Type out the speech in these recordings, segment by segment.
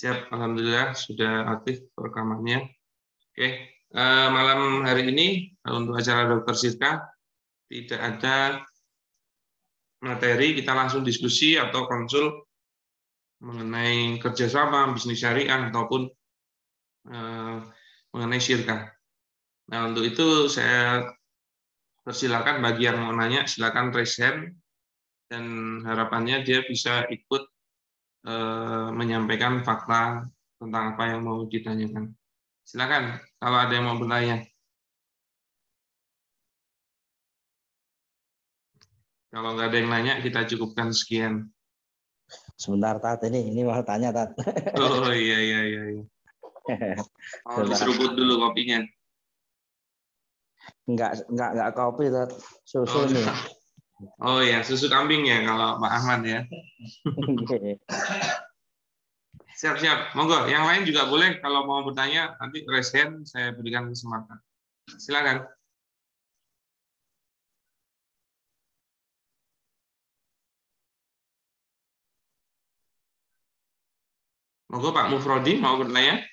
Siap, alhamdulillah sudah aktif rekamannya. Oke, malam hari ini untuk acara Dokter Sirka tidak ada materi, kita langsung diskusi atau konsul mengenai kerjasama bisnis syariah ataupun mengenai Sirka. Nah, untuk itu saya persilakan bagi yang mau nanya, silakan raise hand dan harapannya dia bisa ikut menyampaikan fakta tentang apa yang mau ditanyakan. Silakan kalau ada yang mau bertanya. Kalau nggak ada yang nanya, kita cukupkan sekian. Sebentar, Tat. Ini mau tanya, Tat. Oh iya. Oh, diseruput dulu kopinya. Enggak kopi, Tat. Susu nih. Oh ya, susu kambing ya kalau Pak Ahmad ya. Siap. Monggo, yang lain juga boleh kalau mau bertanya, nanti raise hand, saya berikan kesempatan. Silakan. Monggo Pak Mufrodi mau bertanya?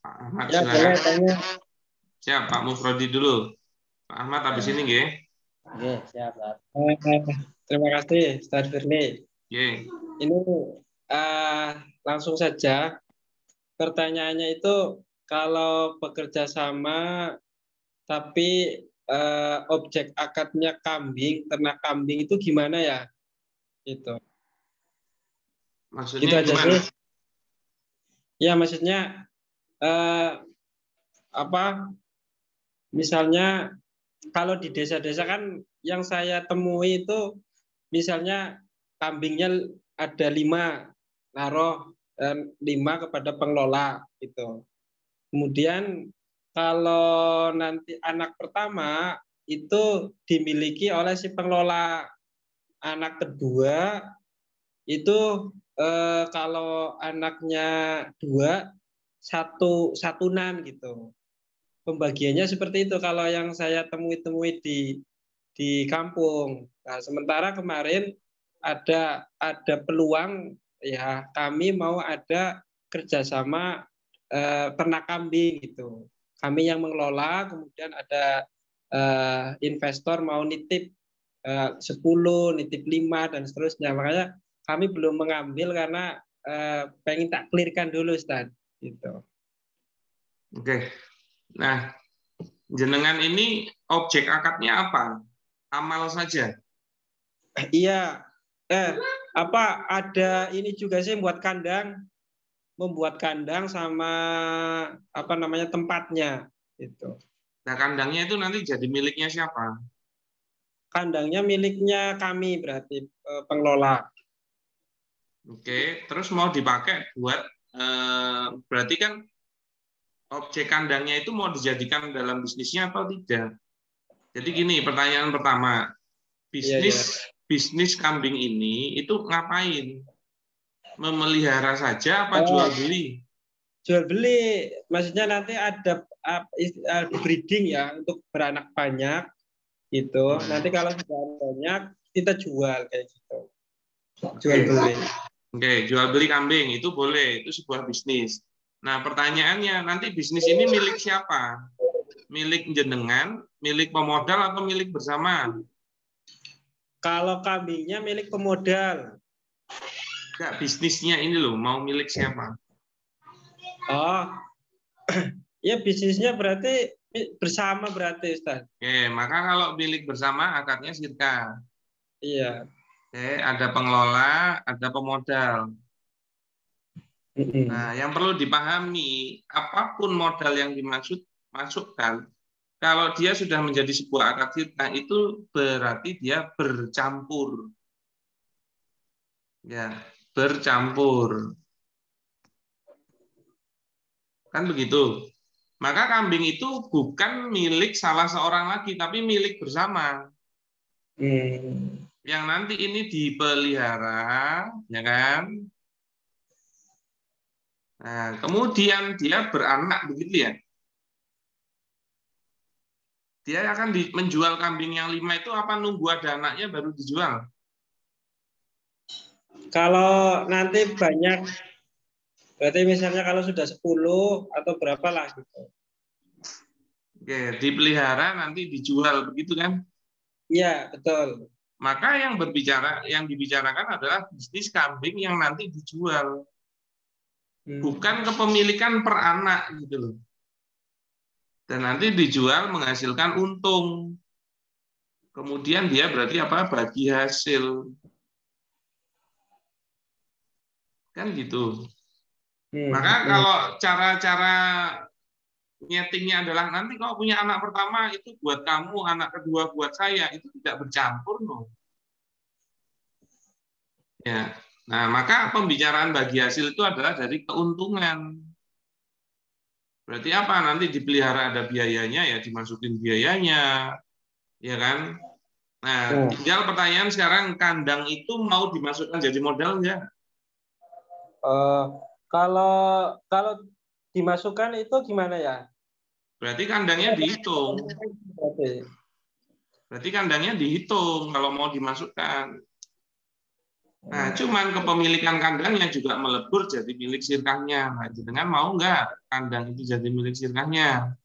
Pak Ahmad, ya, silakan. tanya. Siap, Pak Mufrodi dulu. Pak Ahmad habis ini, nggih. Oke, siap, Tat. Terima kasih, Ustaz Firly. Ini langsung saja. Pertanyaannya itu kalau bekerja sama tapi objek akadnya kambing, ternak kambing itu gimana ya? Itu. Maksudnya itu aja gimana? sih. Ya, maksudnya misalnya kalau di desa-desa kan yang saya temui itu misalnya kambingnya ada 5, naruh 5 kepada pengelola gitu. Kemudian kalau nanti anak pertama itu dimiliki oleh si pengelola, anak kedua itu kalau anaknya 2 satunan gitu. Pembagiannya seperti itu kalau yang saya temui di kampung. Nah, sementara kemarin ada peluang ya kami mau ada kerjasama ternak kambing gitu. Kami yang mengelola, kemudian ada investor mau nitip 10, nitip 5 dan seterusnya. Makanya kami belum mengambil karena pengen tak clearkan dulu, Ustaz. Gitu. Oke. Nah, jenengan ini objek akadnya apa? Amal saja. Iya. Ada ini juga sih membuat kandang sama tempatnya itu. Nah, kandangnya itu nanti jadi miliknya siapa? Kandangnya miliknya kami berarti pengelola. Oke, terus mau dipakai buat berarti kan objek kandangnya itu mau dijadikan dalam bisnisnya atau tidak? Jadi gini, pertanyaan pertama, bisnis kambing ini itu ngapain? Memelihara saja apa jual beli? Jual beli, maksudnya nanti ada breeding ya untuk beranak banyak gitu. Nanti kalau sudah banyak kita jual kayak gitu. Jual beli. Oke, jual beli kambing itu boleh, itu sebuah bisnis. Nah, pertanyaannya nanti bisnis ini milik siapa? Milik jenengan, milik pemodal atau milik bersama? Kalau kambingnya milik pemodal. Enggak, bisnisnya ini loh, mau milik siapa? Oh, ya bisnisnya berarti bersama berarti, Ustaz. Oke, maka kalau milik bersama akadnya Sirka. Iya. Oke, ada pengelola, ada pemodal. Nah, yang perlu dipahami, apapun modal yang dimasukkan, kalau dia sudah menjadi sebuah akad Sirka, itu berarti dia bercampur. Ya, bercampur. Kan begitu. Maka kambing itu bukan milik salah seorang lagi, tapi milik bersama. Yang nanti ini dipelihara, ya kan? Nah, kemudian dia beranak, begitu ya? Dia akan menjual kambing yang 5 itu apa nunggu ada anaknya baru dijual? Kalau nanti banyak, berarti misalnya kalau sudah 10 atau berapa lah gitu. Oke, dipelihara nanti dijual begitu kan? Iya, betul. Maka yang dibicarakan adalah bisnis kambing yang nanti dijual, bukan kepemilikan per anak gitu loh. Dan nanti dijual menghasilkan untung. Kemudian dia berarti apa? Bagi hasil. Kan gitu. Maka kalau cara-cara nyetingnya adalah nanti kalau punya anak pertama itu buat kamu, anak kedua buat saya, itu tidak bercampur loh. Ya. Nah, maka pembicaraan bagi hasil itu adalah dari keuntungan. Berarti apa? Nanti dipelihara ada biayanya, ya dimasukin biayanya, ya kan? Nah, tinggal pertanyaan sekarang, kandang itu mau dimasukkan jadi modal enggak? Kalau dimasukkan itu gimana ya? Berarti kandangnya dihitung. Berarti kandangnya dihitung kalau mau dimasukkan. Nah, cuman kepemilikan kandangnya juga melebur jadi milik sirkahnya. Nah, jenengan mau nggak kandang itu jadi milik sirkahnya?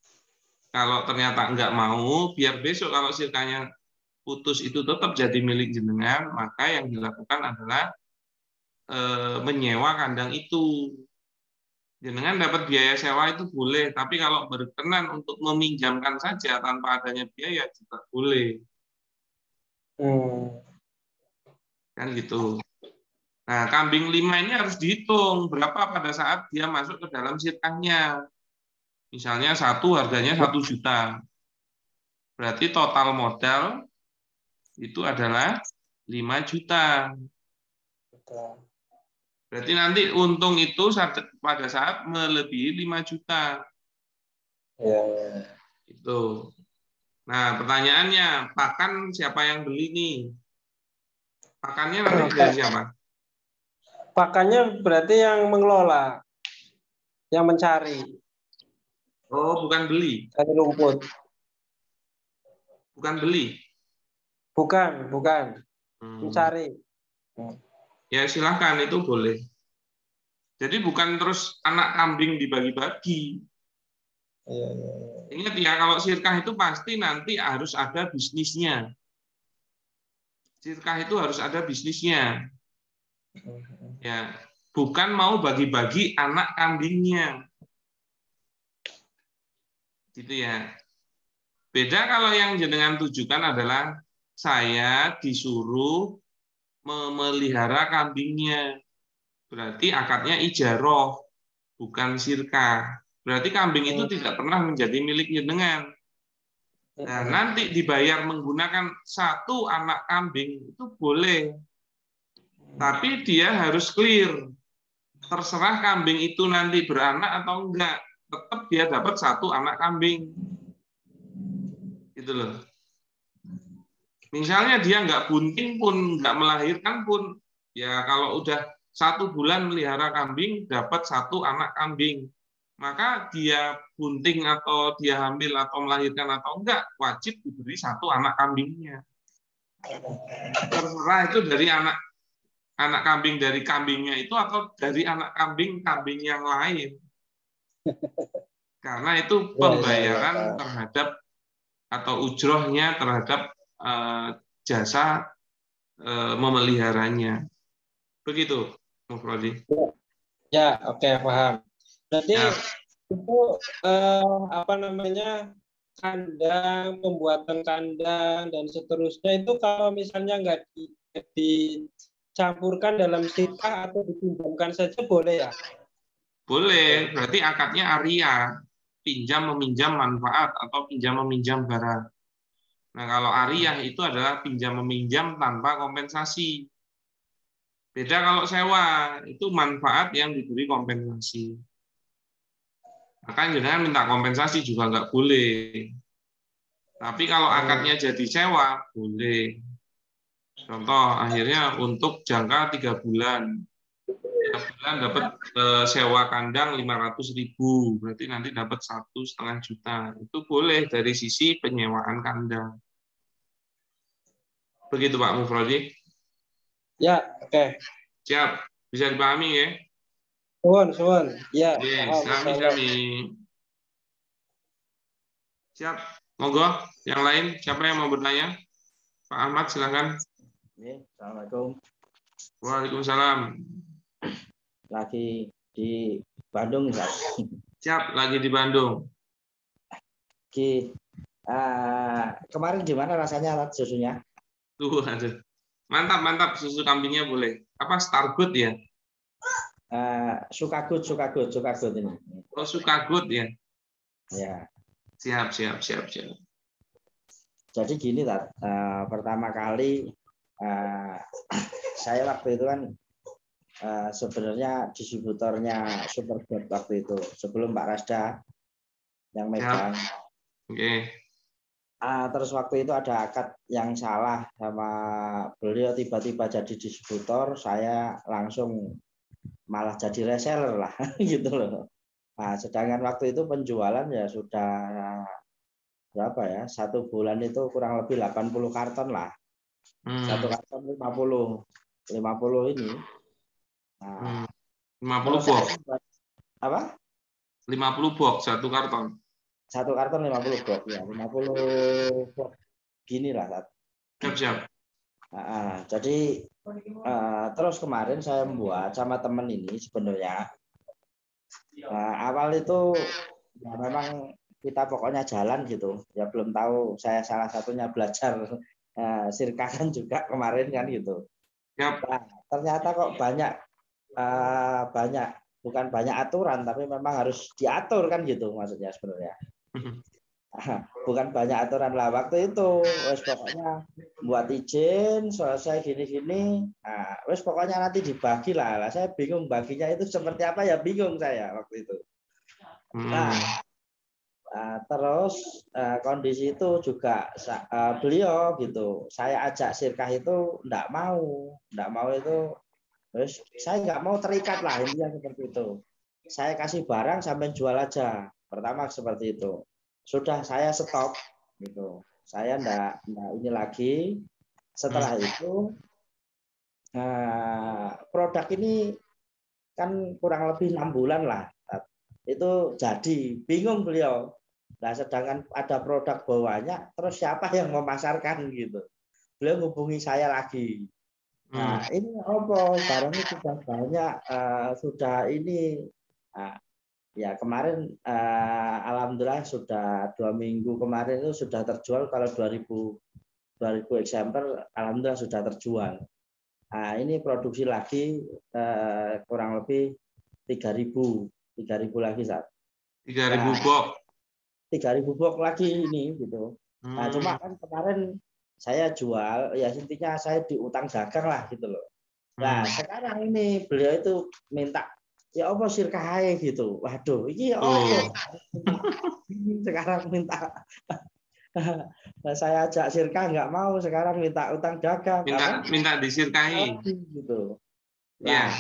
Kalau ternyata nggak mau, biar besok kalau sirkahnya putus itu tetap jadi milik jenengan, maka yang dilakukan adalah menyewa kandang itu. Jenengan dapat biaya sewa itu boleh, tapi kalau berkenan untuk meminjamkan saja tanpa adanya biaya juga boleh. Kan gitu. Nah, kambing 5 ini harus dihitung berapa pada saat dia masuk ke dalam sirkahnya. Misalnya satu harganya 1 juta. Berarti total modal itu adalah 5 juta. Berarti nanti untung itu pada saat melebihi 5 juta. Itu. Nah, pertanyaannya, pakan siapa yang beli nih? Pakannya nanti dari siapa? Pakannya berarti yang mengelola, yang mencari. Oh, bukan beli. Dari rumput. Bukan beli. Bukan. Mencari. Ya silahkan, itu boleh. Jadi bukan terus anak kambing dibagi-bagi. Ingat ya, kalau sirkah itu pasti nanti harus ada bisnisnya. Sirkah itu harus ada bisnisnya. Ya, bukan mau bagi-bagi anak kambingnya. Gitu ya. Beda kalau yang jenengan tujukan adalah saya disuruh memelihara kambingnya. Berarti akadnya ijaroh, bukan sirkah. Berarti kambing itu tidak pernah menjadi milik jenengan. Nah, nanti dibayar menggunakan 1 anak kambing itu boleh. Tapi dia harus clear. Terserah kambing itu nanti beranak atau enggak. Tetap dia dapat 1 anak kambing. Gitu loh. Misalnya dia nggak bunting pun, nggak melahirkan pun, ya kalau udah 1 bulan melihara kambing, dapat 1 anak kambing. Maka dia bunting atau dia hamil atau melahirkan atau enggak, wajib diberi 1 anak kambingnya. Terserah itu dari anak kambing dari kambingnya itu atau dari anak kambing yang lain. Karena itu pembayaran terhadap atau ujrohnya terhadap jasa memeliharanya. Begitu, Mas Prodi. Ya, oke, paham. Berarti itu kandang, pembuatan kandang dan seterusnya itu kalau misalnya nggak dicampurkan dalam sirkah atau dipinjamkan saja boleh ya? Boleh, berarti akadnya aria, pinjam meminjam manfaat atau pinjam meminjam barang. Nah, kalau ariyah itu adalah pinjam meminjam tanpa kompensasi. Beda kalau sewa, itu manfaat yang diberi kompensasi. Maka jangan minta kompensasi juga nggak boleh. Tapi kalau akadnya jadi sewa, boleh. Contoh, akhirnya untuk jangka 3 bulan. 3 bulan dapat sewa kandang 500.000, berarti nanti dapat 1,5 juta. Itu boleh dari sisi penyewaan kandang. Begitu Pak Mufrodi. Ya, oke. Siap. Bisa dipahami ya? Suwun. Ya, Oke, paham. sami-sami. Siap. Monggo, yang lain siapa yang mau bertanya? Pak Ahmad silakan. Assalamualaikum. Waalaikumsalam. Lagi di Bandung, Zat. Siap, lagi di Bandung. Kemarin gimana rasanya Zat, susunya? Aduh. Mantap susu kambingnya boleh. Apa Stargood ya? Sukagut ini. Oh, Sukagut ya. Ya. Siap. Jadi gini, Zat. Pertama kali saya waktu itu kan sebenarnya distributornya Supergood waktu itu sebelum Pak Rasda yang megang. Oke. Terus waktu itu ada akad yang salah sama beliau, tiba-tiba jadi distributor, saya langsung malah jadi reseller lah gitu loh. Nah, sedangkan waktu itu penjualan ya sudah berapa ya? 1 bulan itu kurang lebih 80 karton lah. 1 karton 50 ini. Nah, 50 box. Apa? 50 box 1 karton. 1 karton 50 box ya, 50 box gini lah. Siap. Jadi terus kemarin saya membuat sama teman ini sebenarnya awal itu ya memang kita pokoknya jalan gitu ya, belum tahu saya salah satunya belajar sirkahan juga kemarin kan gitu. Nah, ternyata kok bukan banyak aturan, tapi memang harus diatur kan gitu maksudnya sebenarnya. Bukan banyak aturan lah waktu itu, wes pokoknya buat izin selesai gini-gini, wes pokoknya nanti dibagi lah. Saya bingung baginya itu seperti apa ya, bingung saya waktu itu. Terus kondisi itu juga beliau gitu, saya ajak sirkah itu enggak mau itu, terus saya nggak mau terikat lah, intinya seperti itu. Saya kasih barang sampai jual aja, pertama seperti itu. Sudah saya stop gitu, saya enggak ini lagi. Setelah itu produk ini kan kurang lebih 6 bulan lah itu jadi, bingung beliau. Nah, sedangkan ada produk bawahnya, terus siapa yang memasarkan gitu. Beliau hubungi saya lagi. Nah, ini apa? Barangnya sudah banyak, sudah ini. Ya kemarin alhamdulillah sudah 2 minggu kemarin itu sudah terjual, kalau 2000 eksemplar alhamdulillah sudah terjual. Nah, ini produksi lagi kurang lebih 3.000 lagi saat 3.000 box. 3.000 box lagi ini gitu. Nah, cuma kan kemarin saya jual ya, intinya saya diutang dagang lah gitu loh. Nah, sekarang ini beliau itu minta ya apa sirkah gitu. Waduh, ini sekarang minta saya ajak sirkah nggak mau, sekarang minta utang dagang. Minta disirkahi gitu. Nah,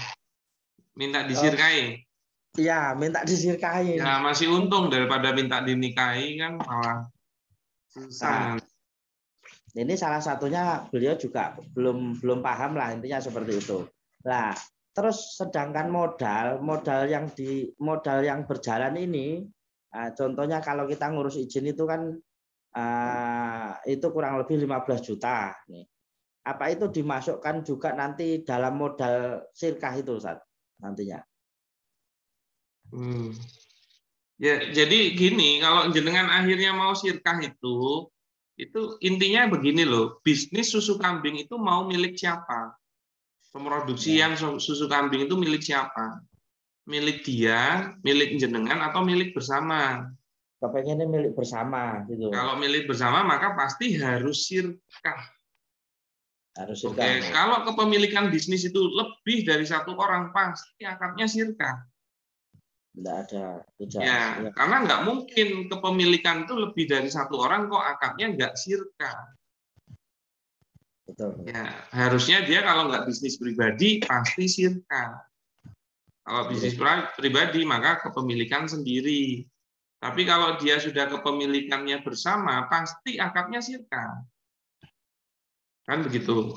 minta disirkahi. Iya, minta disirkahi. Ya masih untung daripada minta dinikahi kan malah susah. Ini salah satunya beliau juga belum paham lah, intinya seperti itu. Nah, terus sedangkan modal yang berjalan ini, contohnya kalau kita ngurus izin itu kan itu kurang lebih 15 juta nih. Apa itu dimasukkan juga nanti dalam modal sirkah itu Ustaz, nantinya? Ya, jadi gini, kalau jenengan akhirnya mau sirkah itu intinya begini loh, bisnis susu kambing itu mau milik siapa? Pemroduksian susu kambing itu milik siapa? Milik dia, milik jenengan, atau milik bersama? Kepengennya milik bersama gitu. Kalau milik bersama maka pasti harus sirkah. Oke, kalau kepemilikan bisnis itu lebih dari 1 orang pasti akadnya sirkah. Tidak ada. Ya, karena nggak mungkin kepemilikan itu lebih dari 1 orang kok akadnya nggak sirkah. Betul. Ya, harusnya dia kalau nggak bisnis pribadi pasti sirkah. Kalau bisnis pribadi maka kepemilikan sendiri. Tapi kalau dia sudah kepemilikannya bersama pasti akadnya sirkah. Kan begitu.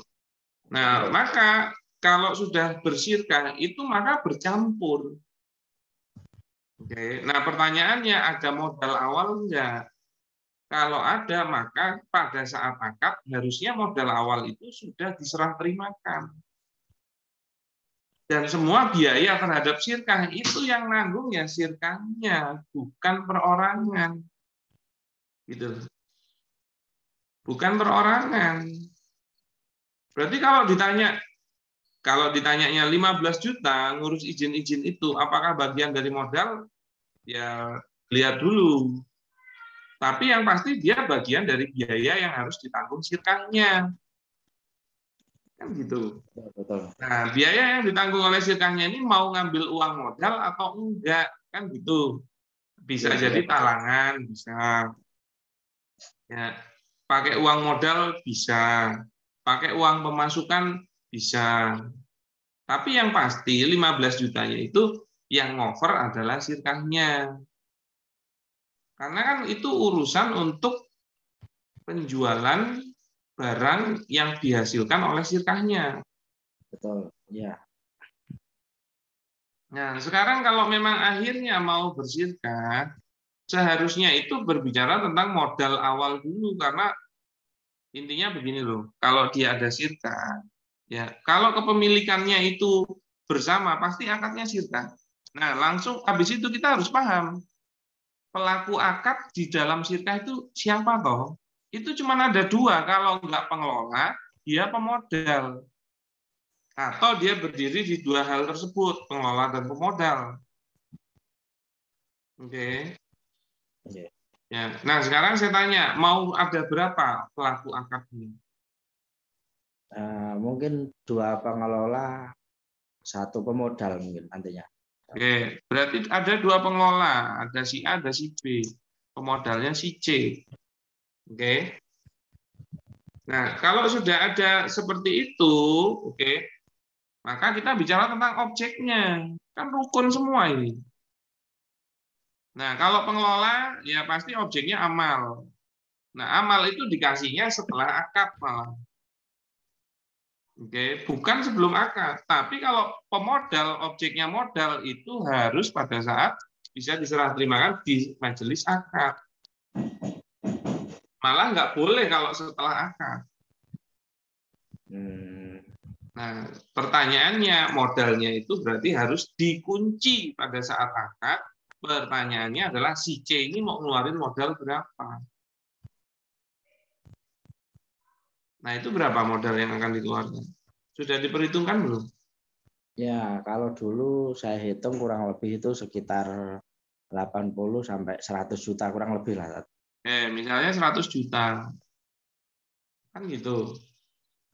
Nah, maka kalau sudah bersirkah itu maka bercampur. Oke. Nah, pertanyaannya ada modal awal enggak? Kalau ada, maka pada saat akad harusnya modal awal itu sudah diserah terimakan. Dan semua biaya terhadap sirkah itu yang nanggung ya sirkahnya, bukan perorangan. Gitu. Bukan perorangan. Berarti kalau ditanyanya 15 juta ngurus izin-izin itu, apakah bagian dari modal? Ya, lihat dulu. Tapi yang pasti dia bagian dari biaya yang harus ditanggung sirkahnya. Kan gitu. Betul. Nah, biaya yang ditanggung oleh sirkahnya ini mau ngambil uang modal atau enggak, kan gitu. Bisa Ya, jadi betul. talangan, bisa. Ya, pakai uang modal bisa, pakai uang pemasukan bisa. Tapi yang pasti 15 jutanya itu yang ngover adalah sirkahnya. Karena kan itu urusan untuk penjualan barang yang dihasilkan oleh sirkahnya. Betul. Ya. Nah, sekarang kalau memang akhirnya mau bersirkah, seharusnya itu berbicara tentang modal awal dulu, karena intinya begini loh, kalau dia ada sirkah, ya kalau kepemilikannya itu bersama, pasti akadnya sirkah. Nah, langsung habis itu kita harus paham, pelaku akad di dalam sirkah itu siapa toh? Itu cuma ada dua, kalau nggak pengelola, dia pemodal. Atau dia berdiri di dua hal tersebut, pengelola dan pemodal. Oke. Oke. Ya. Nah, sekarang saya tanya, mau ada berapa pelaku akad ini? Mungkin 2 pengelola, 1 pemodal mungkin nantinya. Oke, berarti ada 2 pengelola, ada si A, ada si B. Pemodalnya si C. Oke. Nah, kalau sudah ada seperti itu, oke, maka kita bicara tentang objeknya. Kan rukun semua ini. Nah, kalau pengelola, ya pasti objeknya amal. Nah, amal itu dikasihnya setelah akad malah. Oke, bukan sebelum akad. Tapi kalau pemodal, objeknya modal itu harus pada saat bisa diserah terimakan di majelis akad. Malah nggak boleh kalau setelah akad. Nah, pertanyaannya modalnya itu berarti harus dikunci pada saat akad. Pertanyaannya adalah si C ini mau ngeluarin modal berapa? Nah, itu berapa modal yang akan dikeluarkan? Sudah diperhitungkan belum? Ya, kalau dulu saya hitung kurang lebih itu sekitar 80 sampai 100 juta kurang lebih lah. Misalnya 100 juta. Kan gitu.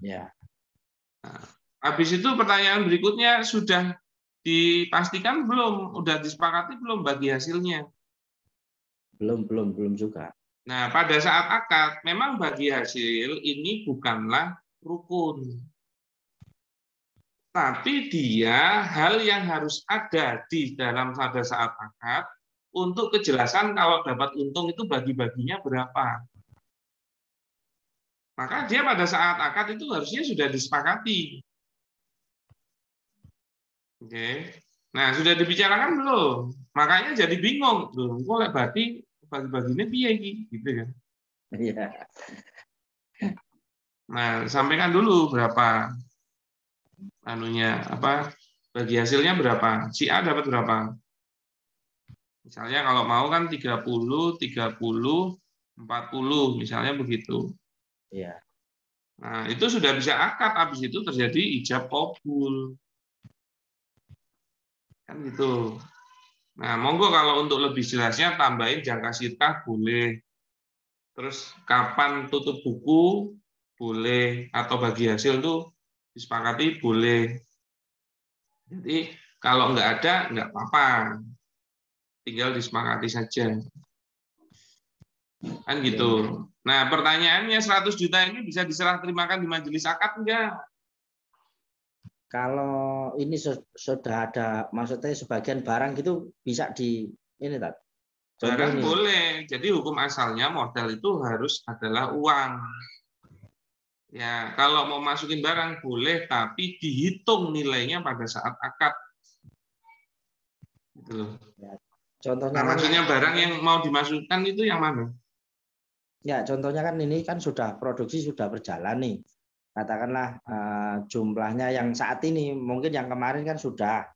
Ya. Nah, habis itu pertanyaan berikutnya, sudah dipastikan belum? Udah disepakati belum bagi hasilnya? Belum juga. Nah, pada saat akad, memang bagi hasil ini bukanlah rukun. Tapi dia hal yang harus ada di dalam pada saat akad untuk kejelasan kalau dapat untung itu bagi-baginya berapa. Maka dia pada saat akad itu harusnya sudah disepakati. Oke. Nah, sudah dibicarakan belum? Makanya jadi bingung. Loh, kok lek berarti bagi-baginya piye iki? Gitu kan. Iya. Nah, sampaikan dulu berapa anunya, apa bagi hasilnya berapa? Si A dapat berapa? Misalnya kalau mau kan 30, 40, 40 misalnya begitu. Iya. Nah, itu sudah bisa akad, habis itu terjadi ijab qabul. Kan gitu. Nah, monggo kalau untuk lebih jelasnya tambahin jangka sirkah boleh. Terus kapan tutup buku boleh, atau bagi hasil tuh disepakati boleh. Jadi kalau nggak ada nggak apa-apa, tinggal disepakati saja. Kan gitu. Nah, pertanyaannya 100 juta ini bisa diserah terimakan di majelis akad enggak? Kalau ini sudah ada, maksudnya sebagian barang gitu bisa di ini Tat. Barang boleh. Jadi hukum asalnya modal itu harus adalah uang. Ya, kalau mau masukin barang boleh, tapi dihitung nilainya pada saat akad. Gitu loh. Ya, contohnya Nah, kan, maksudnya barang yang mau dimasukkan itu yang mana? ya contohnya kan ini kan sudah produksi sudah berjalan nih. Katakanlah jumlahnya yang saat ini, mungkin yang kemarin kan sudah.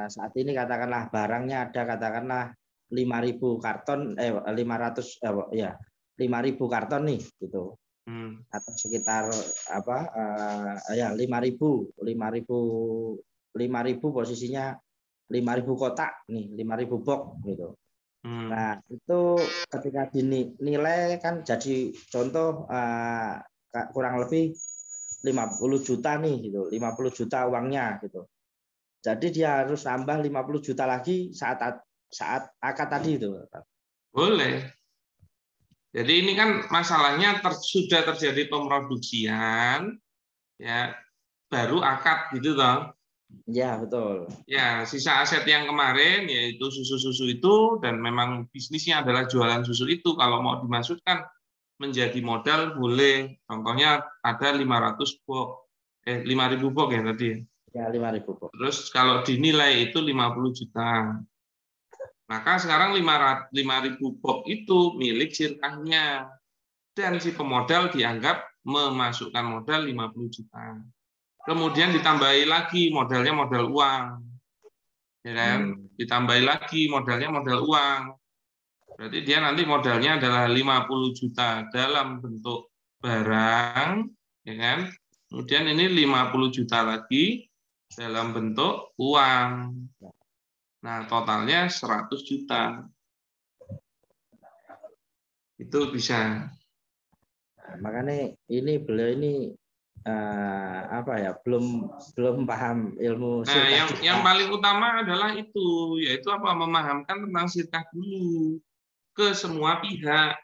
Saat ini katakanlah barangnya ada katakanlah 5.000 karton 500 ya 5.000 karton nih gitu. Atau sekitar apa ya 5.000 posisinya 5.000 kotak nih 5.000 box gitu. Nah itu ketika dinilai kan jadi contoh kurang lebih 50 juta nih gitu 50 juta uangnya gitu. Jadi dia harus tambah 50 juta lagi saat akad tadi itu. Boleh. Jadi ini kan masalahnya sudah terjadi pemroduksian, ya baru akad gitu toh. Ya betul. Ya sisa aset yang kemarin yaitu susu-susu itu dan memang bisnisnya adalah jualan susu itu. Kalau mau dimasukkan menjadi modal boleh. Contohnya ada 500 box, 5.000 box ya tadi. Ya 5.000 box. Terus kalau dinilai itu 50 juta. Maka sekarang 5.000 box itu milik sirkahnya. Dan si pemodal dianggap memasukkan modal 50 juta. Kemudian ditambahi lagi modalnya modal uang. Ya kan? Ditambahi lagi modalnya modal uang. Berarti dia nanti modalnya adalah 50 juta dalam bentuk barang, ya kan? Kemudian ini 50 juta lagi dalam bentuk uang. Nah, totalnya 100 juta. Itu bisa. Nah, makanya ini beliau ini apa ya belum paham ilmu Nah, sirkah. yang paling utama adalah itu, yaitu apa? Memahamkan tentang sirkah dulu ke semua pihak,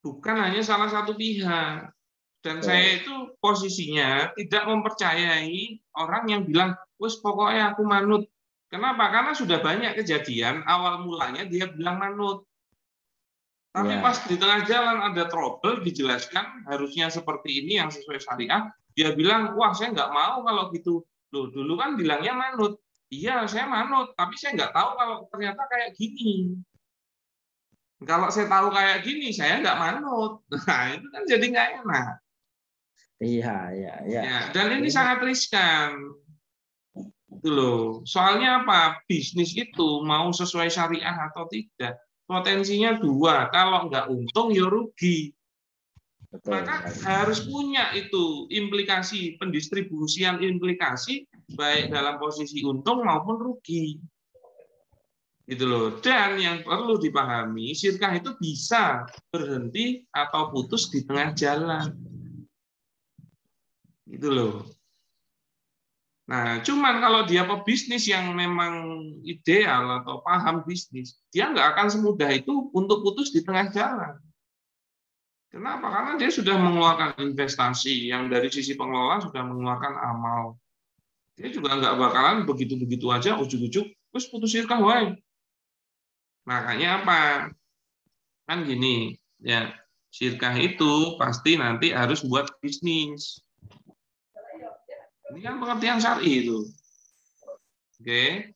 bukan hanya salah satu pihak. Dan saya itu posisinya tidak mempercayai orang yang bilang, wes pokoknya aku manut. Kenapa? Karena sudah banyak kejadian awal mulanya dia bilang manut. Tapi pas di tengah jalan ada trouble, dijelaskan harusnya seperti ini yang sesuai syariah, dia bilang, wah saya nggak mau kalau gitu. Loh, dulu kan bilangnya manut. Iya, saya manut, tapi saya nggak tahu kalau ternyata kayak gini. Kalau saya tahu kayak gini, saya nggak manut. Nah, itu kan jadi nggak enak. Iya. Ya, dan ini sangat riskan. Itu loh. Soalnya apa? Bisnis itu mau sesuai syariah atau tidak, potensinya dua. Kalau nggak untung, ya rugi. Maka harus punya itu implikasi, pendistribusian implikasi, baik dalam posisi untung maupun rugi. Gitu loh. Dan yang perlu dipahami, sirkah itu bisa berhenti atau putus di tengah jalan. Gitu loh. Nah, cuman kalau dia pebisnis yang memang ideal atau paham bisnis, dia nggak akan semudah itu untuk putus di tengah jalan. Kenapa? Karena dia sudah mengeluarkan investasi, yang dari sisi pengelola sudah mengeluarkan amal. Dia juga nggak bakalan begitu-begitu aja, ujuk-ujuk, terus putus sirkah, wae. Makanya apa? Kan gini, ya sirkah itu pasti nanti harus buat bisnis. Ini kan pengertian syar'i itu. Oke.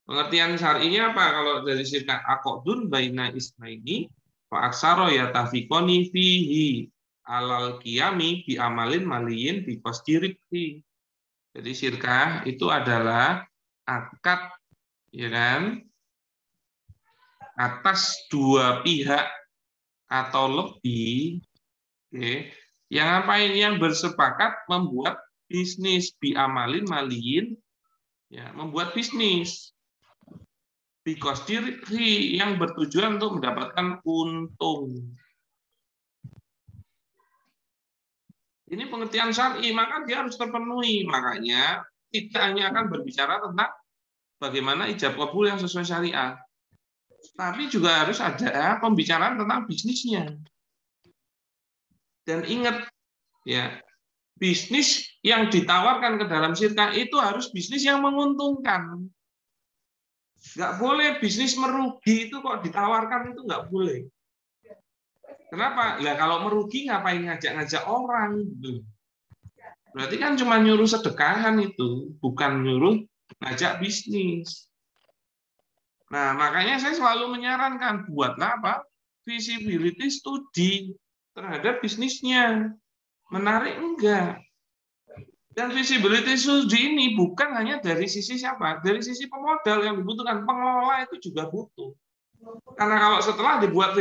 Pengertian syar'inya apa? Kalau dari sirkah aqdun baina ismaini fa aksaro ya tafiqoni fihi alal qiyami bi amalin maliyin bi qasdirikhi. Jadi sirkah itu adalah akad, ya kan, atas dua pihak atau lebih, oke, yang apa ini yang bersepakat membuat bisnis bi amalin maliyin, ya, membuat bisnis biqasdirhi yang bertujuan untuk mendapatkan untung. Ini pengertian syar'i, maka dia harus terpenuhi. Makanya kita hanya akan berbicara tentang bagaimana ijab kabul yang sesuai syariah. Tapi juga harus ada pembicaraan tentang bisnisnya. Dan ingat, ya, bisnis yang ditawarkan ke dalam sirkah itu harus bisnis yang menguntungkan. Nggak boleh bisnis merugi itu kok ditawarkan, itu nggak boleh. Kenapa? Lah kalau merugi ngapain ngajak-ngajak orang? Gitu. Berarti kan cuma nyuruh sedekahan itu, bukan nyuruh ngajak bisnis. Nah, makanya saya selalu menyarankan buatlah apa? Visibility study terhadap bisnisnya. Menarik enggak? Dan visibility study ini bukan hanya dari sisi siapa? Dari sisi pemodal yang dibutuhkan, pengelola itu juga butuh. Karena kalau setelah dibuat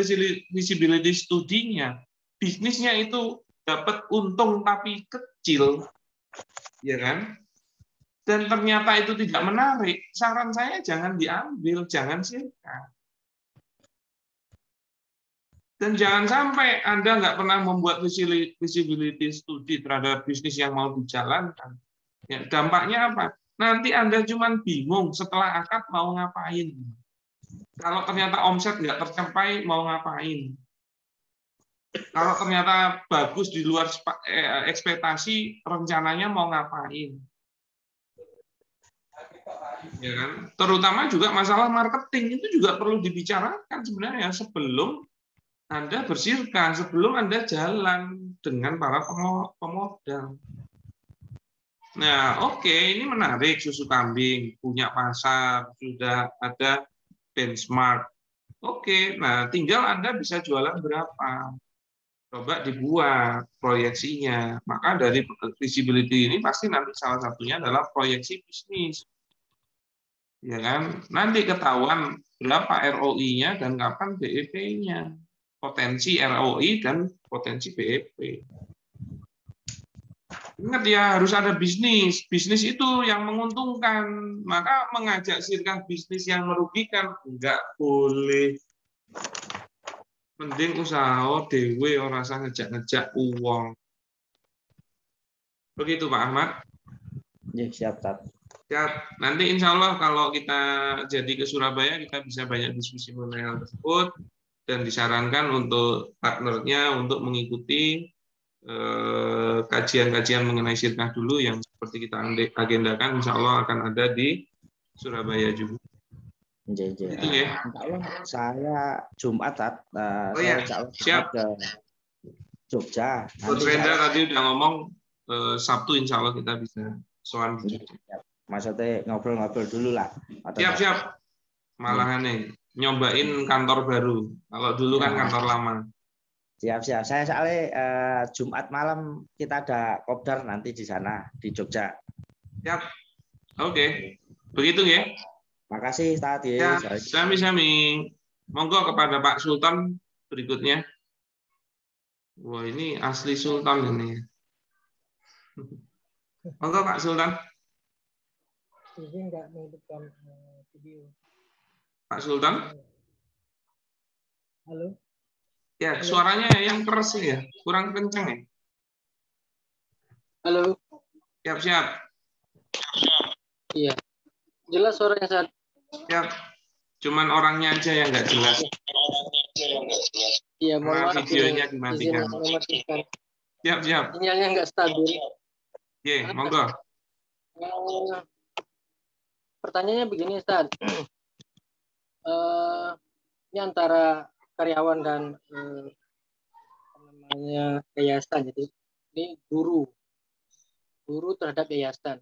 visibility study-nya, bisnisnya itu dapat untung tapi kecil, ya kan? Dan ternyata itu tidak menarik, saran saya jangan diambil, jangan siapkan. Dan jangan sampai Anda nggak pernah membuat visibility study terhadap bisnis yang mau dijalankan. Ya, dampaknya apa? Nanti Anda cuma bingung setelah akad mau ngapain. Kalau ternyata omset nggak tercapai, mau ngapain? Kalau ternyata bagus di luar ekspektasi, rencananya mau ngapain? Ya kan? Terutama juga masalah marketing itu juga perlu dibicarakan sebenarnya sebelum Anda bersihkan, sebelum Anda jalan dengan para pemodal. Nah, oke, ini menarik susu kambing, punya pasar, sudah ada benchmark. Oke, nah tinggal Anda bisa jualan berapa. Coba dibuat proyeksinya. Maka dari visibility ini pasti nanti salah satunya adalah proyeksi bisnis. Ya kan? Nanti ketahuan berapa ROI-nya dan kapan BEP-nya. Potensi ROI dan potensi BEP. Ingat ya, harus ada bisnis. Bisnis itu yang menguntungkan. Maka mengajak sirkah bisnis yang merugikan enggak boleh. Mending usaha dewe orang rasa ngejak-ngejak uang. Begitu Pak Ahmad. Ya, siap, Tat. Siap. Nanti insya Allah kalau kita jadi ke Surabaya kita bisa banyak diskusi mengenai hal tersebut dan disarankan untuk partnernya untuk mengikuti kajian-kajian mengenai sirkah dulu yang seperti kita agendakan insya Allah akan ada di Surabaya juga. Itu ya. Saya Jumat, Tat. Oh Saya ya, siap. Ke Jogja. Coach Renda tadi udah ngomong Sabtu insya Allah kita bisa soal di Jogja. Maksudnya ngobrol-ngobrol dulu lah. Siap. Malahan nih nyobain kantor baru. Kalau dulu kan kantor lama. Siap. Saya soalnya Jumat malam kita ada kopdar nanti di sana di Jogja. Siap. Oke. Begitu ya. Makasih tadi. Ya, sami-sami. Monggo kepada Pak Sultan berikutnya. Wah, ini asli Sultan ini. Monggo Pak Sultan. Ini enggak menghidupkan video. Pak Sultan. Halo. Ya, suaranya yang keras ya, kurang kencang ya. Halo. Siap. Iya. Jelas suaranya saat. Siap. Cuman orangnya aja yang nggak jelas. Iya, mohon maaf. Videonya dimatikan. Siap. Sinyalnya nggak stabil. Iya, monggo. Pertanyaannya begini, Ustaz. Ini antara karyawan dan yayasan. Jadi ini guru terhadap yayasan.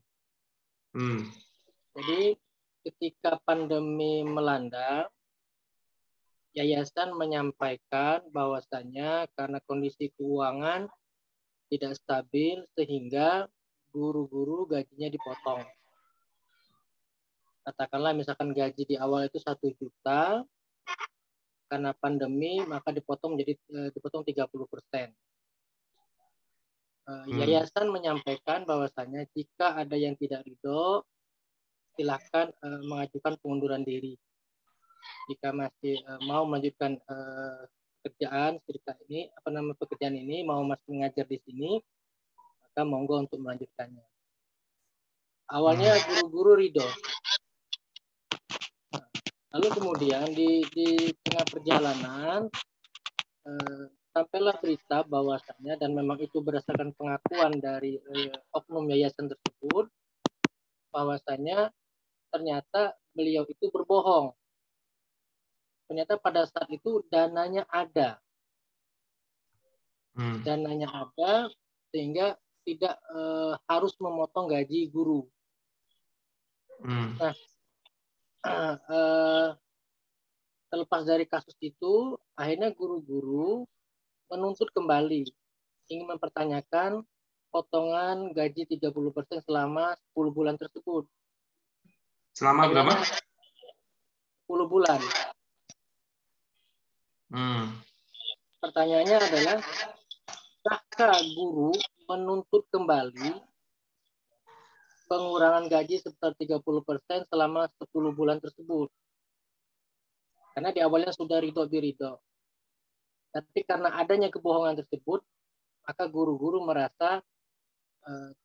Jadi ketika pandemi melanda, yayasan menyampaikan bahwasannya karena kondisi keuangan tidak stabil sehingga guru-guru gajinya dipotong. Katakanlah misalkan gaji di awal itu 1 juta, karena pandemi maka dipotong 30%. Yayasan menyampaikan bahwasannya jika ada yang tidak ridho, silakan mengajukan pengunduran diri. Jika masih mau melanjutkan pekerjaan pekerjaan ini mau masih mengajar di sini, maka monggo untuk melanjutkannya. Awalnya guru-guru ridho. Lalu kemudian di tengah perjalanan sampailah berita bahwasannya, dan memang itu berdasarkan pengakuan dari oknum yayasan tersebut, bahwasannya ternyata beliau itu berbohong. Ternyata pada saat itu dananya ada. dananya ada sehingga tidak harus memotong gaji guru. Nah, terlepas dari kasus itu, akhirnya guru-guru menuntut kembali, ingin mempertanyakan potongan gaji 30% selama 10 bulan tersebut. Selama berapa? 10 bulan. Pertanyaannya adalah, apakah guru menuntut kembali pengurangan gaji sebesar 30% selama 10 bulan tersebut? Karena di awalnya sudah ridho biridho. Tapi karena adanya kebohongan tersebut, maka guru-guru merasa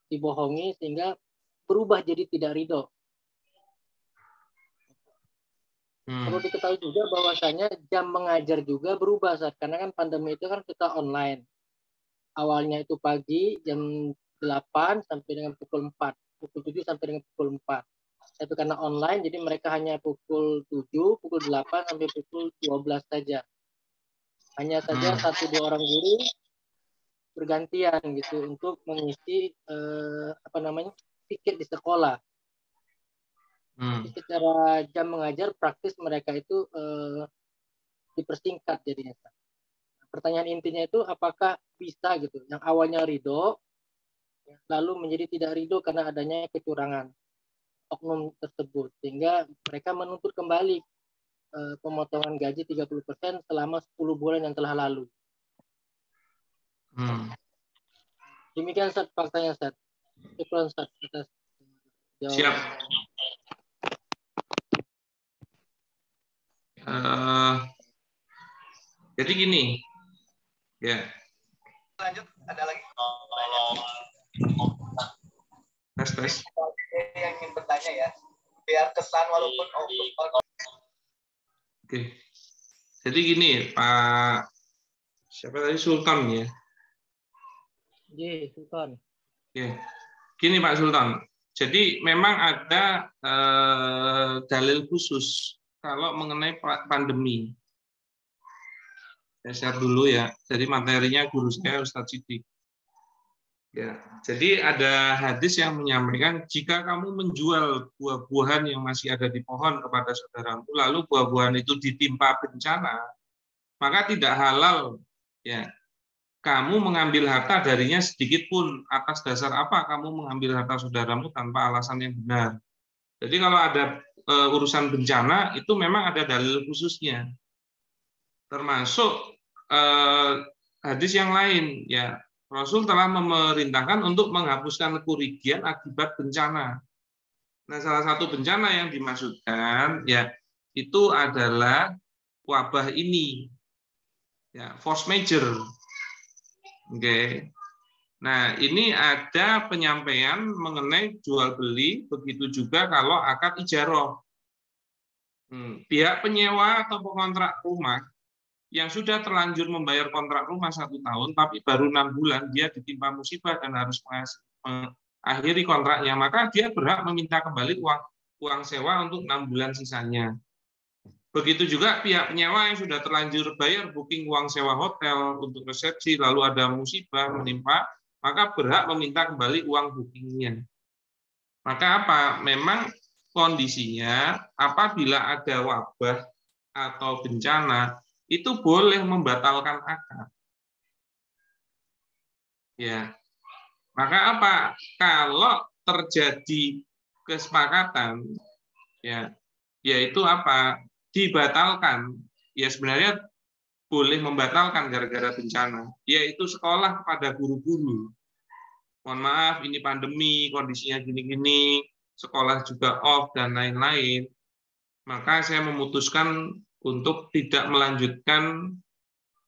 dibohongi sehingga berubah jadi tidak ridho. Perlu diketahui juga bahwasanya jam mengajar juga berubah saat karena kan pandemi itu kan kita online. Awalnya itu pagi jam 8 sampai dengan pukul 4, pukul 7 sampai dengan pukul 4. Tapi karena online jadi mereka hanya pukul 7, pukul 8 sampai pukul 12 saja. Hanya saja 1-2 orang guru bergantian gitu untuk mengisi tiket di sekolah. Jadi secara jam mengajar praktis mereka itu dipersingkat jadinya. Pertanyaan intinya itu apakah bisa gitu, yang awalnya ridho lalu menjadi tidak ridho karena adanya kecurangan oknum tersebut, sehingga mereka menuntut kembali pemotongan gaji 30% selama 10 bulan yang telah lalu. Demikian Ustaz faktanya Ustaz. Syukran Ustaz atas jawaban. Siap. Jadi gini, ya. Lanjut, ada lagi? Tes. Yang ingin bertanya ya, biar kesan walaupun Oke. Jadi gini, Pak siapa tadi Sultan ya? Iya, Sultan. Oke. Gini Pak Sultan. Jadi memang ada dalil khusus kalau mengenai pandemi. Saya share dulu ya. Jadi materinya guru saya Ustadz Siddiq. Ya, jadi ada hadis yang menyampaikan jika kamu menjual buah-buahan yang masih ada di pohon kepada saudaramu, lalu buah-buahan itu ditimpa bencana, maka tidak halal ya kamu mengambil harta darinya sedikit pun. Atas dasar apa kamu mengambil harta saudaramu tanpa alasan yang benar? Jadi kalau ada urusan bencana itu memang ada dalil khususnya. Termasuk hadis yang lain ya. Rasul telah memerintahkan untuk menghapuskan kerugian akibat bencana. Nah, salah satu bencana yang dimaksudkan ya itu adalah wabah ini. Ya, force majeure. Oke. Nah, ini ada penyampaian mengenai jual beli, begitu juga kalau akad ijaroh. Pihak penyewa atau pengontrak rumah yang sudah terlanjur membayar kontrak rumah 1 tahun, tapi baru 6 bulan dia ditimpa musibah dan harus mengakhiri kontraknya, maka dia berhak meminta kembali uang sewa untuk 6 bulan sisanya. Begitu juga pihak penyewa yang sudah terlanjur bayar booking uang sewa hotel untuk resepsi, lalu ada musibah menimpa, maka berhak meminta kembali uang bookingnya. Maka apa? Memang kondisinya apabila ada wabah atau bencana, itu boleh membatalkan akad. Ya. Maka apa? Kalau terjadi kesepakatan ya, yaitu apa? Dibatalkan. Ya sebenarnya boleh membatalkan gara-gara bencana, yaitu sekolah kepada guru-guru. Mohon maaf, ini pandemi, kondisinya gini-gini, sekolah juga off dan lain-lain. Maka saya memutuskan untuk tidak melanjutkan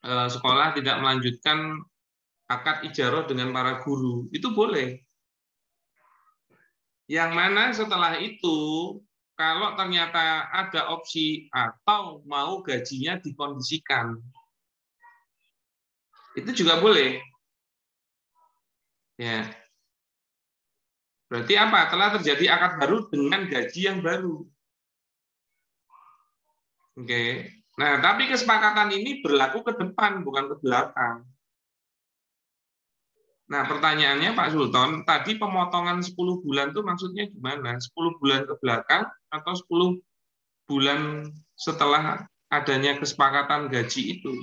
sekolah, tidak melanjutkan akad ijaroh dengan para guru. Itu boleh. Yang mana setelah itu, kalau ternyata ada opsi atau mau gajinya dikondisikan, itu juga boleh. Ya. Berarti apa? Telah terjadi akad baru dengan gaji yang baru. Oke. Nah, tapi kesepakatan ini berlaku ke depan, bukan ke belakang. Nah, pertanyaannya Pak Sultan, tadi pemotongan 10 bulan itu maksudnya gimana? 10 bulan ke belakang atau 10 bulan setelah adanya kesepakatan gaji itu?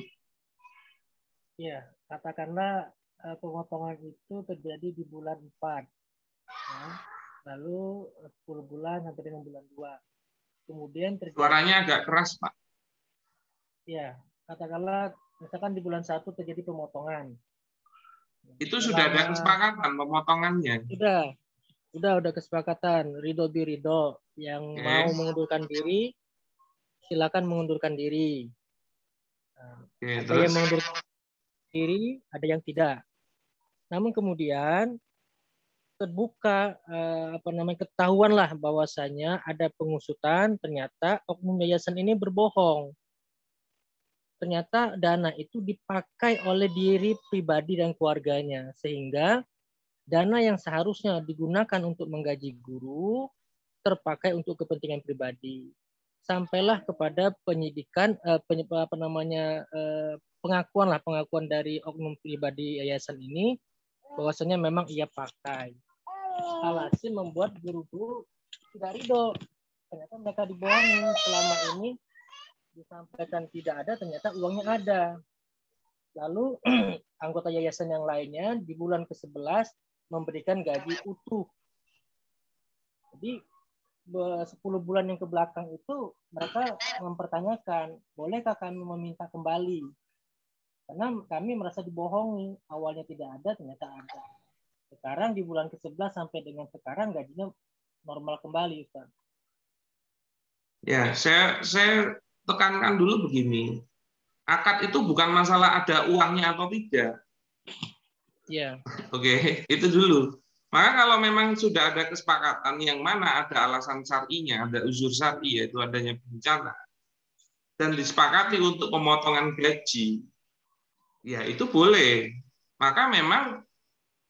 Ya, katakanlah pemotongan itu terjadi di bulan 4. Ya. Lalu 10 bulan sampai dengan bulan 2. Kemudian terjadi, Suaranya agak keras, Pak. ya, katakanlah misalkan di bulan 1 terjadi pemotongan. Itu sudah ada kesepakatan pemotongannya. Udah kesepakatan, ridho birido. Yang mau mengundurkan diri, silakan mengundurkan diri. Ada yang mengundurkan diri, ada yang tidak. Namun kemudian terbuka ketahuanlah bahwasanya ada pengusutan, ternyata oknum yayasan ini berbohong. Ternyata dana itu dipakai oleh diri pribadi dan keluarganya, sehingga dana yang seharusnya digunakan untuk menggaji guru terpakai untuk kepentingan pribadi. Sampailah kepada penyidikan pengakuan dari oknum pribadi yayasan ini bahwasanya memang ia pakai. Alhasil membuat guru-guru tidak ridho. Ternyata mereka dibohongi. Selama ini disampaikan tidak ada, ternyata uangnya ada. Lalu anggota yayasan yang lainnya di bulan ke-11 memberikan gaji utuh. Jadi 10 bulan yang ke belakang itu mereka mempertanyakan, bolehkah kami meminta kembali? Karena kami merasa dibohongi, awalnya tidak ada, ternyata ada. Sekarang di bulan ke-11 sampai dengan sekarang gajinya normal kembali, Ustaz. Ya, saya tekankan dulu begini. Akad itu bukan masalah ada uangnya atau tidak. Ya. Oke, itu dulu. Maka kalau memang sudah ada kesepakatan yang mana ada alasan syar'inya, ada uzur syar'i, yaitu adanya bencana, dan disepakati untuk pemotongan gaji, ya itu boleh. Maka memang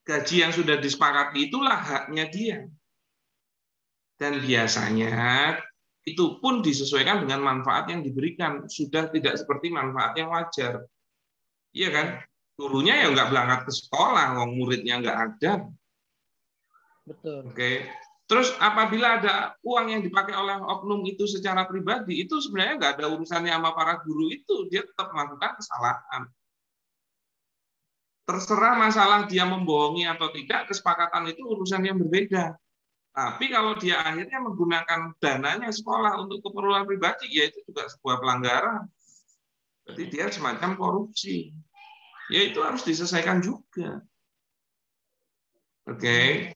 gaji yang sudah disepakati itulah haknya dia. Dan biasanya itu pun disesuaikan dengan manfaat yang diberikan. Sudah tidak seperti manfaat yang wajar. Iya kan? Gurunya ya nggak berangkat ke sekolah, wong muridnya nggak ada. Betul. Oke. Terus apabila ada uang yang dipakai oleh oknum itu secara pribadi, itu sebenarnya nggak ada urusannya sama para guru itu. Dia tetap melakukan kesalahan. Terserah masalah dia membohongi atau tidak, kesepakatan itu urusan yang berbeda. Tapi kalau dia akhirnya menggunakan dananya sekolah untuk keperluan pribadi, ya itu juga sebuah pelanggaran. Berarti dia semacam korupsi. Ya itu harus diselesaikan juga. Oke.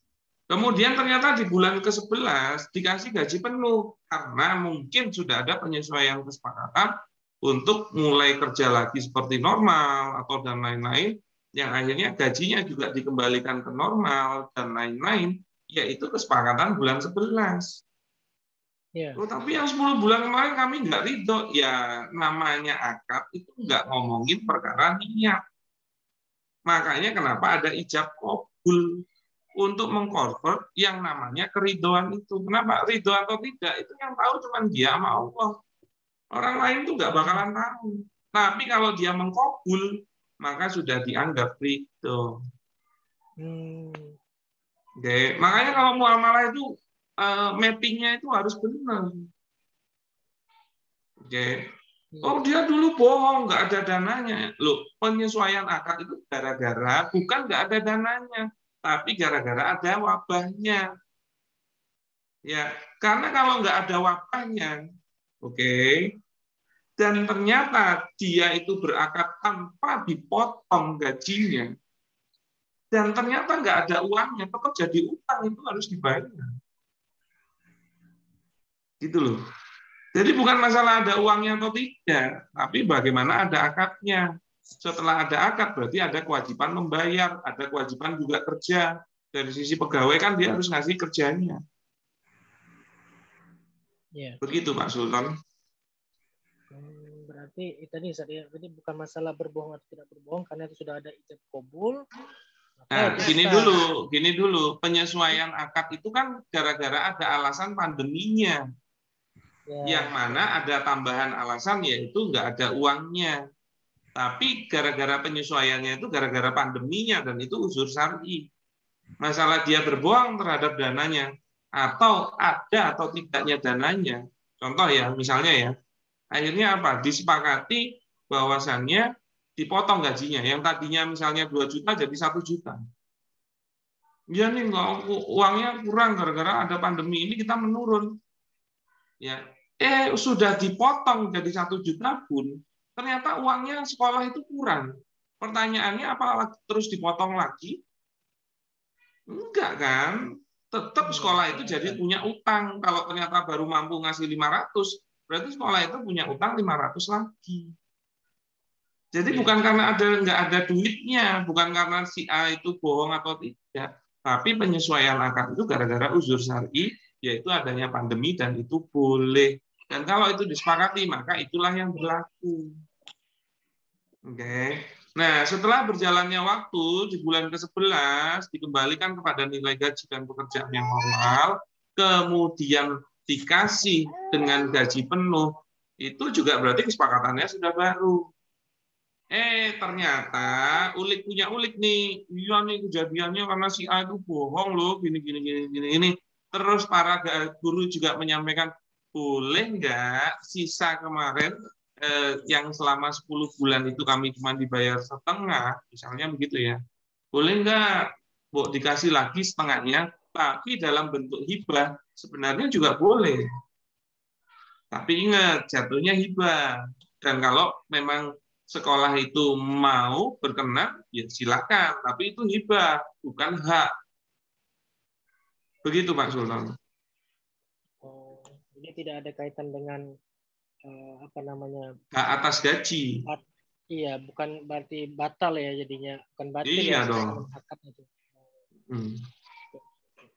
Kemudian ternyata di bulan ke-11 dikasih gaji penuh karena mungkin sudah ada penyesuaian kesepakatan untuk mulai kerja lagi seperti normal atau dan lain-lain, yang akhirnya gajinya juga dikembalikan ke normal dan lain-lain, yaitu kesepakatan bulan 11. Yeah. Oh, tapi yang 10 bulan kemarin kami nggak ridho. Ya namanya akad itu nggak ngomongin perkara niat. Makanya kenapa ada ijab qabul untuk mengkonvert yang namanya keridoan itu. Kenapa ridho atau tidak? Itu yang tahu cuma dia sama Allah. Orang lain tuh nggak bakalan tahu. Tapi kalau dia mengkabul, maka sudah dianggap ridho. Oke. Makanya kalau muamalah itu mappingnya itu harus benar. Oke. Oh dia dulu bohong, nggak ada dananya. Loh, penyesuaian akad itu gara-gara bukan nggak ada dananya, tapi gara-gara ada wabahnya. Ya, karena kalau nggak ada wabahnya, oke, dan ternyata dia itu berakad tanpa dipotong gajinya, dan ternyata nggak ada uangnya, tetap jadi utang, itu harus dibayar. Gitu loh. Jadi bukan masalah ada uangnya atau tidak, tapi bagaimana ada akadnya. Setelah ada akad berarti ada kewajiban membayar, ada kewajiban juga kerja. Dari sisi pegawai kan dia harus ngasih kerjanya. Yeah. Begitu Pak Sultan. Berarti tadi bukan masalah berbohong atau tidak berbohong, karena itu sudah ada ijab qabul. Nah, gini dulu, penyesuaian akad itu kan gara-gara ada alasan pandeminya. Yang mana ada tambahan alasan, yaitu nggak ada uangnya. Tapi gara-gara penyesuaiannya itu gara-gara pandeminya, dan itu uzur syar'i. Masalah dia berbohong terhadap dananya, atau ada atau tidaknya dananya. Contoh ya, misalnya ya, akhirnya apa? Disepakati bahwasannya dipotong gajinya. Yang tadinya misalnya 2 juta jadi 1 juta. Ya nih, uangnya kurang gara-gara ada pandemi ini, kita menurun. Ya, sudah dipotong jadi 1 juta pun, ternyata uangnya sekolah itu kurang. Pertanyaannya, apa terus dipotong lagi? Enggak kan? Tetap sekolah itu jadi punya utang. Kalau ternyata baru mampu ngasih 500, berarti sekolah itu punya utang 500 lagi. Jadi bukan karena nggak ada duitnya, bukan karena si A itu bohong atau tidak, tapi penyesuaian akad itu gara-gara uzur syar'i, yaitu adanya pandemi, dan itu boleh. Dan kalau itu disepakati, maka itulah yang berlaku. Oke. Nah, setelah berjalannya waktu di bulan ke-11 dikembalikan kepada nilai gaji dan pekerjaan yang normal, kemudian dikasih dengan gaji penuh, itu juga berarti kesepakatannya sudah baru. Ternyata ulik punya ulik nih, iya nih kejadiannya karena si A itu bohong loh, gini. Terus para guru juga menyampaikan, boleh nggak sisa kemarin yang selama 10 bulan itu kami cuma dibayar setengah, misalnya begitu ya. Boleh nggak dikasih lagi setengahnya, tapi dalam bentuk hibah, sebenarnya juga boleh. Tapi ingat, jatuhnya hibah. Dan kalau memang sekolah itu mau berkenan, ya silakan. Tapi itu hibah, bukan hak. Begitu Pak Sultan. Jadi tidak ada kaitan dengan hak atas gaji. Iya, bukan berarti batal ya jadinya, bukan batal. Iya ya, dong.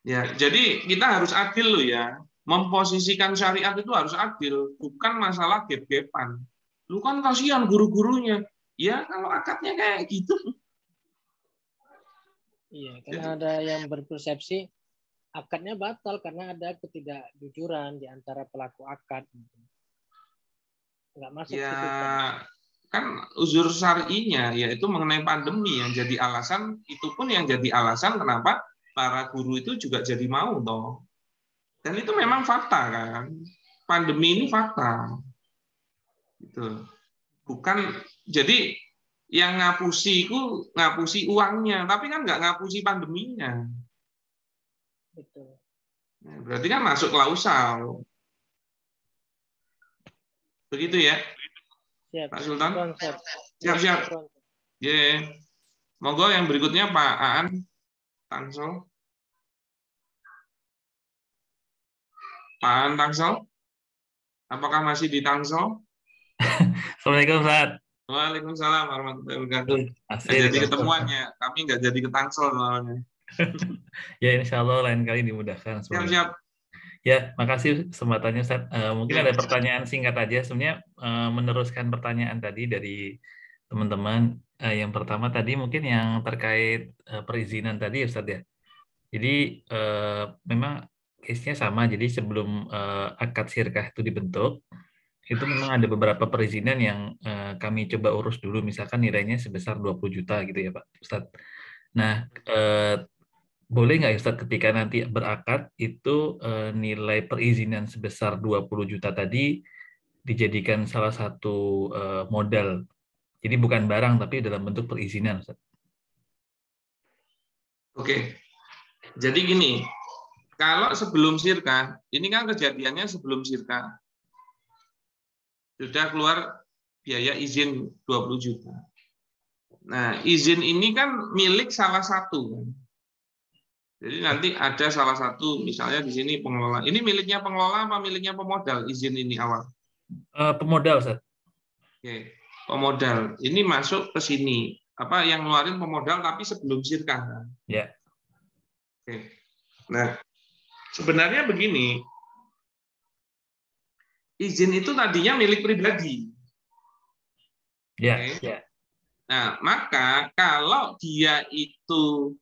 Ya, jadi kita harus adil loh ya. Memposisikan syariat itu harus adil, bukan masalah gap-gapan. Lu kan kasihan guru-gurunya. Ya, kalau akadnya kayak gitu. Iya, karena ada yang berpersepsi akadnya batal karena ada ketidakjujuran di antara pelaku akad. Nggak masuk ya, situ, kan uzur syar'inya yaitu mengenai pandemi yang jadi alasan, itu pun yang jadi alasan kenapa para guru itu juga jadi mau toh. Dan itu memang fakta kan. Pandemi ini fakta. Gitu. Bukan jadi yang ngapusi itu ngapusi uangnya, tapi kan nggak ngapusi pandeminya. Betul. Nah, berarti kan masuk klausal. Begitu ya, siap. Pak Sultan? Siap. Yeah. Monggo yang berikutnya Pak Aan Tangsel. Pak Aan Tangsel, apakah masih di Tangsel? Assalamualaikum Ustaz. Waalaikumsalam warahmatullahi wabarakatuh. Jadi ketemuannya, kami nggak jadi ke Tangsel soalnya. Ya insya Allah lain kali dimudahkan. Siap. Ya, makasih kesempatannya Ustaz. Mungkin ada pertanyaan singkat aja. Sebenarnya meneruskan pertanyaan tadi dari teman-teman. Yang pertama tadi mungkin yang terkait perizinan tadi Ustaz ya. Jadi memang case-nya sama. Jadi sebelum akad syirkah itu dibentuk, itu memang ada beberapa perizinan yang kami coba urus dulu. Misalkan nilainya sebesar 20 juta gitu ya Pak Ustaz. Nah, boleh nggak Ustaz ketika nanti berakad itu nilai perizinan sebesar 20 juta tadi dijadikan salah satu modal. Jadi bukan barang tapi dalam bentuk perizinan Ustaz. Oke. Jadi gini, kalau sebelum syirkah, ini kan kejadiannya sebelum syirkah. Sudah keluar biaya izin 20 juta. Nah, izin ini kan milik salah satu kan. Jadi nanti ada salah satu, misalnya di sini pengelola. Ini miliknya pengelola apa miliknya pemodal izin ini awal? Pemodal, Ustaz. Oke, pemodal. Ini masuk ke sini. Apa yang ngeluarin pemodal tapi sebelum syirkah. Ya. Oke. Nah, sebenarnya begini. Izin itu tadinya milik pribadi. Ya. Oke. Ya. Nah, maka kalau dia itu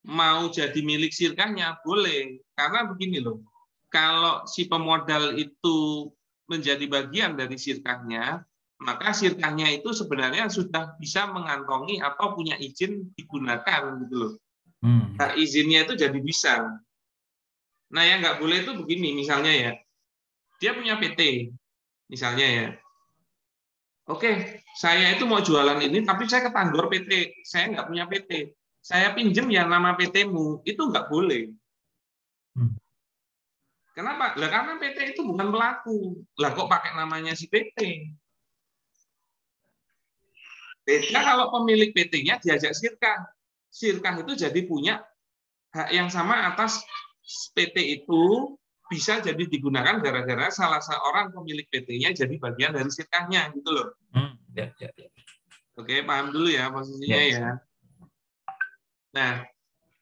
mau jadi milik syirkahnya boleh, karena begini loh, kalau si pemodal itu menjadi bagian dari syirkahnya, maka sirkahnya itu sebenarnya sudah bisa mengantongi atau punya izin digunakan gitu loh. Hak izinnya itu jadi bisa. Nah, yang nggak boleh itu begini, misalnya ya, dia punya PT, misalnya ya. Oke, saya itu mau jualan ini, tapi saya ketanggor PT, saya nggak punya PT. Saya pinjem ya nama PT-mu, itu nggak boleh. Kenapa? Lah karena PT itu bukan pelaku. Lah kok pakai namanya si PT? Beda kalau pemilik PT-nya diajak sirkah. Sirkah itu jadi punya hak yang sama atas PT itu, bisa jadi digunakan gara-gara salah seorang pemilik PT-nya jadi bagian dari sirkahnya gitu loh. Ya. Oke, paham dulu ya posisinya Ya. ya. Nah,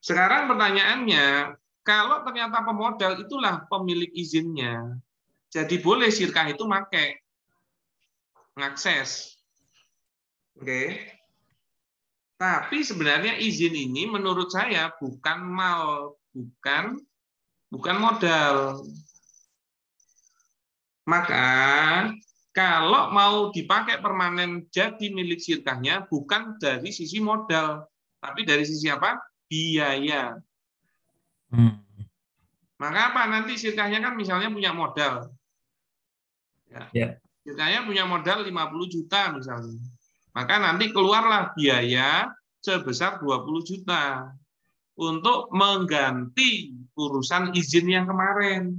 sekarang pertanyaannya, kalau ternyata pemodal itulah pemilik izinnya, jadi boleh sirkah itu pakai ngakses. Oke. Tapi sebenarnya izin ini menurut saya bukan bukan modal. Maka kalau mau dipakai permanen jadi milik sirkahnya bukan dari sisi modal, tapi dari sisi apa? Biaya. Maka apa? Nanti sirkahnya kan misalnya punya modal. Ya. Sirkahnya punya modal 50 juta misalnya. Maka nanti keluarlah biaya sebesar 20 juta untuk mengganti urusan izin yang kemarin.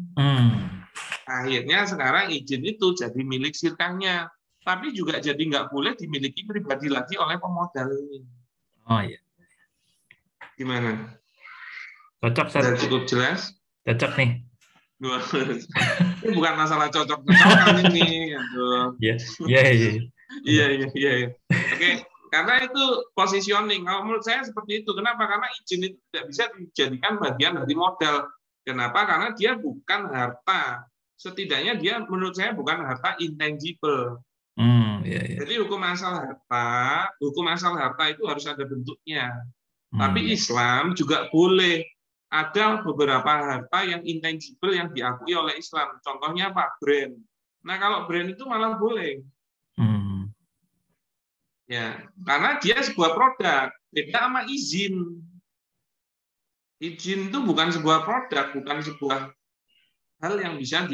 Akhirnya sekarang izin itu jadi milik sirkahnya, tapi juga jadi nggak boleh dimiliki pribadi lagi oleh pemodal ini. Oh iya. Gimana? Cocok, Sudah cukup jelas? Cocok nih. Ini bukan masalah cocok-cocokan ini. Iya. Oke, karena itu positioning. Kalau menurut saya seperti itu. Kenapa? Karena izin itu tidak bisa dijadikan bagian dari modal. Kenapa? Karena dia bukan harta. Setidaknya dia menurut saya bukan harta intangible. Jadi hukum asal harta itu harus ada bentuknya. Tapi Islam juga boleh ada beberapa harta yang intangible yang diakui oleh Islam. Contohnya apa? Brand. Nah, kalau brand itu malah boleh. Ya, karena dia sebuah produk, beda sama izin. Izin itu bukan sebuah produk, bukan sebuah hal yang bisa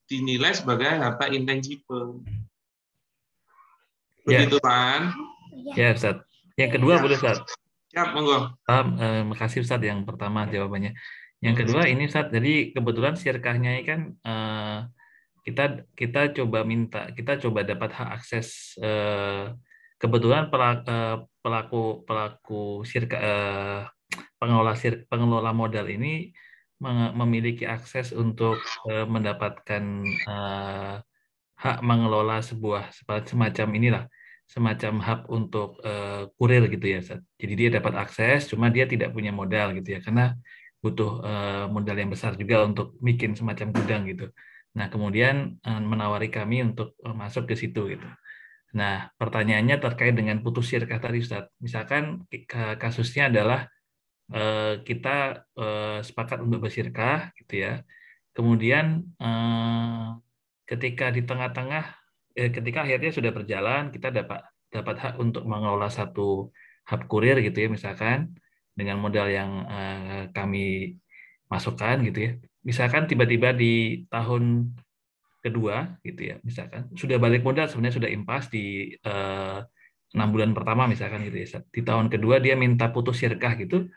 dinilai sebagai harta intangible. Begitu, Pak? Ya, Ustaz. Yang kedua boleh, Ustaz? Siap, monggo. Makasih, Ustaz, yang pertama jawabannya. Yang kedua ini, Ustaz, jadi kebetulan sirkahnya ini kan kita coba dapat hak akses, kebetulan pelaku sirkah, pengelola modal ini memiliki akses untuk mendapatkan hak mengelola sebuah semacam inilah, semacam hub untuk kurir gitu ya, Ustaz. Jadi dia dapat akses, cuma dia tidak punya modal gitu ya, karena butuh modal yang besar juga untuk bikin semacam gudang gitu. Nah, kemudian menawari kami untuk masuk ke situ gitu. Nah, pertanyaannya terkait dengan putus sirkah tadi, Ustaz. Misalkan kasusnya adalah kita sepakat untuk bersirkah gitu ya. Kemudian ketika di tengah-tengah, ketika akhirnya sudah berjalan, kita dapat hak untuk mengelola satu hub kurir gitu ya, misalkan dengan modal yang kami masukkan gitu ya. Misalkan tiba-tiba di tahun kedua gitu ya, misalkan sudah balik modal, sebenarnya sudah impas di 6 bulan pertama misalkan gitu ya. Di tahun kedua dia minta putus sirkah gitu,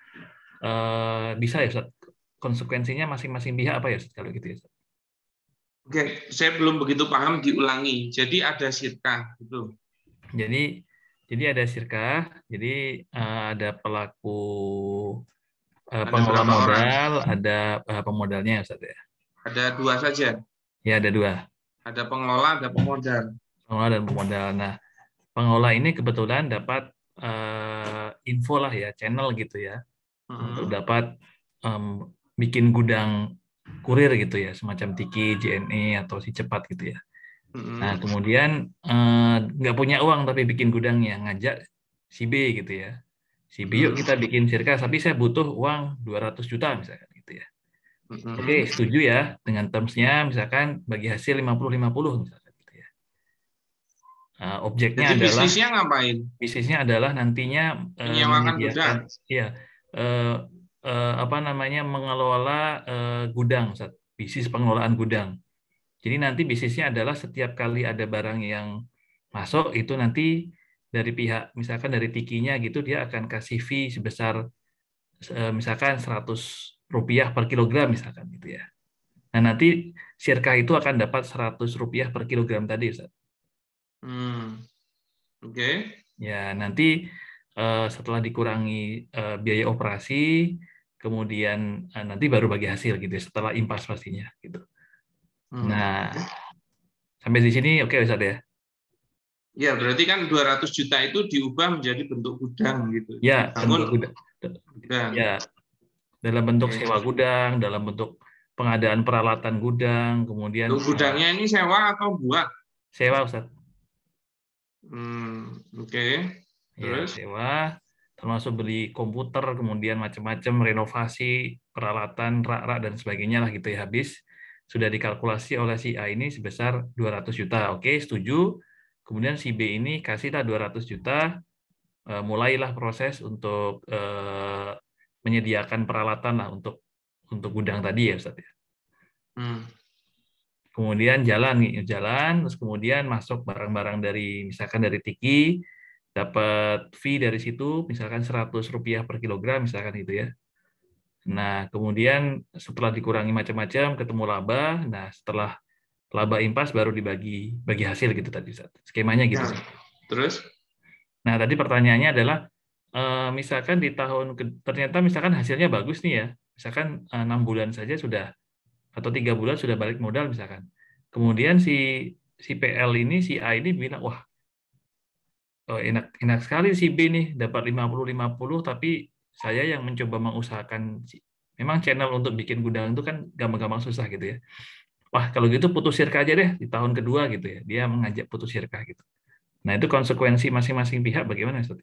bisa ya, Ustaz? Konsekuensinya masing-masing pihak apa ya, Ustaz, kalau gitu ya, Ustaz? Oke, saya belum begitu paham, diulangi. Jadi ada sirkah gitu. Jadi ada sirkah, jadi ada pelaku pengelola modal, ada pemodalnya, Ustaz ya. Ada dua saja. Ya, ada dua. Ada pengelola, ada pemodal. Pengelola dan pemodal. Nah, pengelola ini kebetulan dapat info lah ya, channel gitu ya, untuk dapat bikin gudang kurir gitu ya, semacam Tiki, JNE atau Si Cepat gitu ya. Nah, kemudian nggak punya uang tapi bikin gudangnya, ngajak si B gitu ya. Si B, yuk kita bikin sirkah, tapi saya butuh uang 200 juta misalkan gitu ya. Oke, setuju ya dengan terms-nya, misalkan bagi hasil 50-50 misalkan gitu ya. Objeknya Jadi adalah bisnisnya ngapain? Bisnisnya adalah nantinya Menyewakan gudang. mengelola gudang, Ustaz. Bisnis pengelolaan gudang. Jadi nanti bisnisnya adalah setiap kali ada barang yang masuk itu nanti dari pihak misalkan dari tikinya gitu dia akan kasih fee sebesar misalkan Rp100 per kilogram misalkan gitu ya. Nah nanti Sirkah itu akan dapat Rp100 per kilogram tadi, Ustaz. Oke. Ya nanti setelah dikurangi biaya operasi, kemudian nanti baru bagi hasil gitu ya, setelah impas pastinya gitu. Nah sampai di sini oke Ustaz ya? Ya, berarti kan 200 juta itu diubah menjadi bentuk gudang gitu. Ya, bentuk gudang. Ya, dalam bentuk sewa gudang, dalam bentuk pengadaan peralatan gudang, kemudian gudangnya ini sewa atau buat? Sewa, Ustaz. Oke. Terus? Ya, sewa, termasuk beli komputer, kemudian macam-macam renovasi peralatan, rak-rak dan sebagainya lah gitu ya, habis sudah dikalkulasi oleh si A ini sebesar 200 juta. Oke, setuju. Kemudian si B ini kasihlah 200 juta, mulailah proses untuk menyediakan peralatan lah untuk gudang tadi ya Ustaz ya. Kemudian jalan, terus kemudian masuk barang-barang dari misalkan dari Tiki, dapat fee dari situ, misalkan Rp100 per kilogram misalkan gitu ya. Nah kemudian setelah dikurangi macam-macam, ketemu laba. Nah setelah laba impas baru bagi hasil gitu tadi Ustaz. Skemanya gitu. Nah, terus? Nah, tadi pertanyaannya adalah misalkan di ternyata misalkan hasilnya bagus nih ya. Misalkan 6 bulan saja sudah atau 3 bulan sudah balik modal misalkan. Kemudian si PL ini, si A ini bilang, "Wah, enak sekali si B nih dapat 50-50 tapi saya yang mencoba mengusahakan memang channel untuk bikin gudang itu kan gampang-gampang susah gitu ya. Wah, kalau gitu putus Sirkah aja deh di tahun kedua gitu ya. Dia mengajak putus Sirkah gitu. Nah, itu konsekuensi masing-masing pihak bagaimana, Ustaz?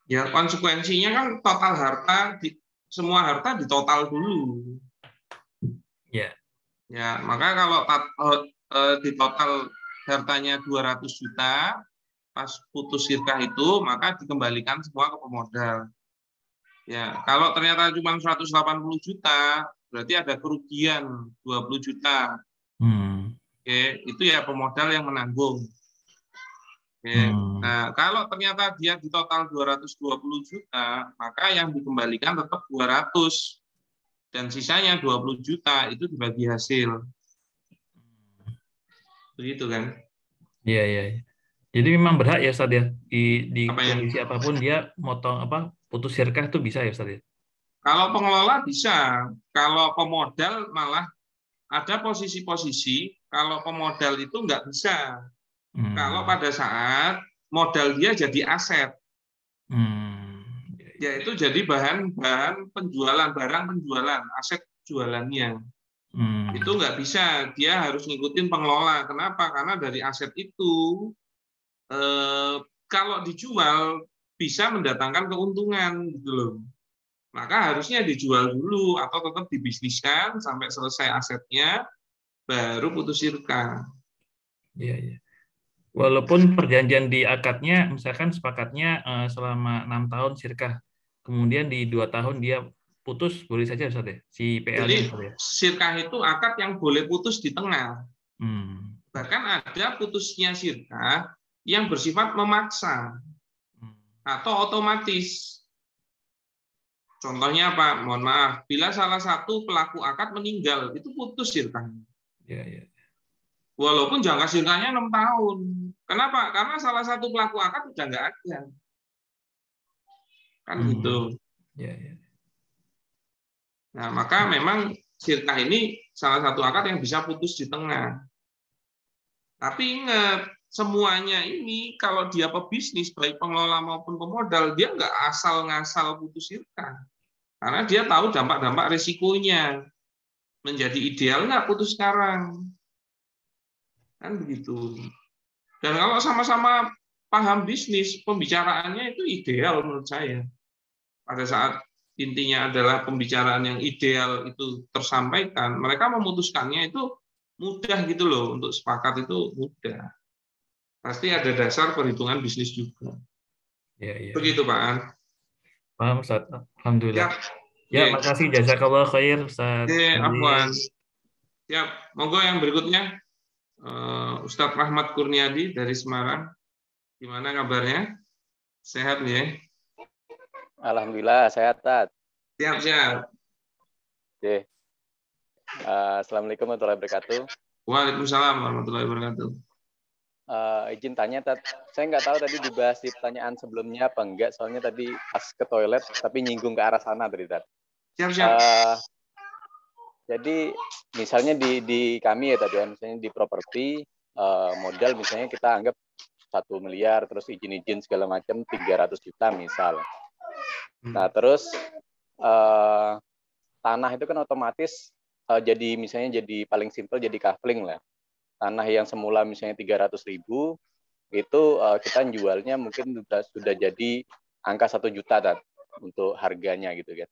Ya, konsekuensinya kan total harta, semua harta ditotal dulu. Ya. Ya, maka kalau di total hartanya 200 juta, pas putus Sirkah itu, maka dikembalikan semua ke pemodal. Ya, kalau ternyata cuma 180 juta, berarti ada kerugian 20 juta. Oke, itu ya pemodal yang menanggung. Oke. Nah, kalau ternyata dia di total 220 juta, maka yang dikembalikan tetap 200. Dan sisanya 20 juta itu dibagi hasil. Begitu kan? Iya. Jadi memang berhak ya Ustaz ya, di kondisi apapun dia motong putus Sirkah itu bisa ya Ustaz ya? Kalau pengelola bisa, kalau pemodal malah ada posisi-posisi kalau pemodal itu nggak bisa. Kalau pada saat modal dia jadi aset, yaitu jadi bahan penjualan, barang penjualan, aset jualannya. Itu nggak bisa, dia harus ngikutin pengelola. Kenapa? Karena dari aset itu kalau dijual bisa mendatangkan keuntungan gitu loh. Maka harusnya dijual dulu atau tetap dibisniskan sampai selesai asetnya, baru putus Sirkah. Iya. Walaupun perjanjian di akadnya, misalkan sepakatnya selama 6 tahun Sirkah, kemudian di 2 tahun dia putus, boleh saja Ustaz ya? Si PL. Jadi Sirkah itu akad yang boleh putus di tengah. Bahkan ada putusnya Sirkah yang bersifat memaksa atau otomatis. Contohnya apa? Mohon maaf, bila salah satu pelaku akad meninggal, itu putus Sirkahnya. Ya. Walaupun jangka Sirkahnya 6 tahun. Kenapa? Karena salah satu pelaku akad udah nggak ada. Kan gitu. Ya. Nah, maka memang Sirkah ini salah satu akad yang bisa putus di tengah. Tapi ingat, semuanya ini kalau dia pebisnis, baik pengelola maupun pemodal, dia nggak asal-ngasal putus Sirkah. Karena dia tahu dampak-dampak risikonya. Menjadi ideal nggak putus sekarang. Kan begitu. Dan kalau sama-sama paham bisnis, pembicaraannya itu ideal menurut saya. Pada saat intinya adalah pembicaraan yang ideal itu tersampaikan, mereka memutuskannya itu mudah gitu loh, untuk sepakat itu mudah. Pasti ada dasar perhitungan bisnis juga. Ya, ya. Begitu Pak An. Paham Ustaz. Alhamdulillah. Siap. Ya, Ye. makasih jazakallah khair Ustaz. Afwan. Siap. Monggo yang berikutnya Ustadz Rahmat Kurniadi dari Semarang. Gimana kabarnya? Sehat ya? Alhamdulillah sehat, Tat. Siap. Oke. Assalamualaikum warahmatullahi wabarakatuh. Waalaikumsalam warahmatullahi wabarakatuh. Izin tanya, Tat. Saya nggak tahu tadi dibahas di pertanyaan sebelumnya apa enggak, soalnya tadi pas ke toilet, tapi nyinggung ke arah sana tadi, Tat. Siap. Jadi misalnya di kami ya tadi, misalnya di properti, modal misalnya kita anggap 1 miliar, terus izin segala macam 300 juta misal. Nah terus tanah itu kan otomatis jadi misalnya jadi paling simpel jadi kafling lah. Tanah yang semula misalnya 300.000 itu kita jualnya mungkin sudah jadi angka 1 juta Tat, untuk harganya gitu kan.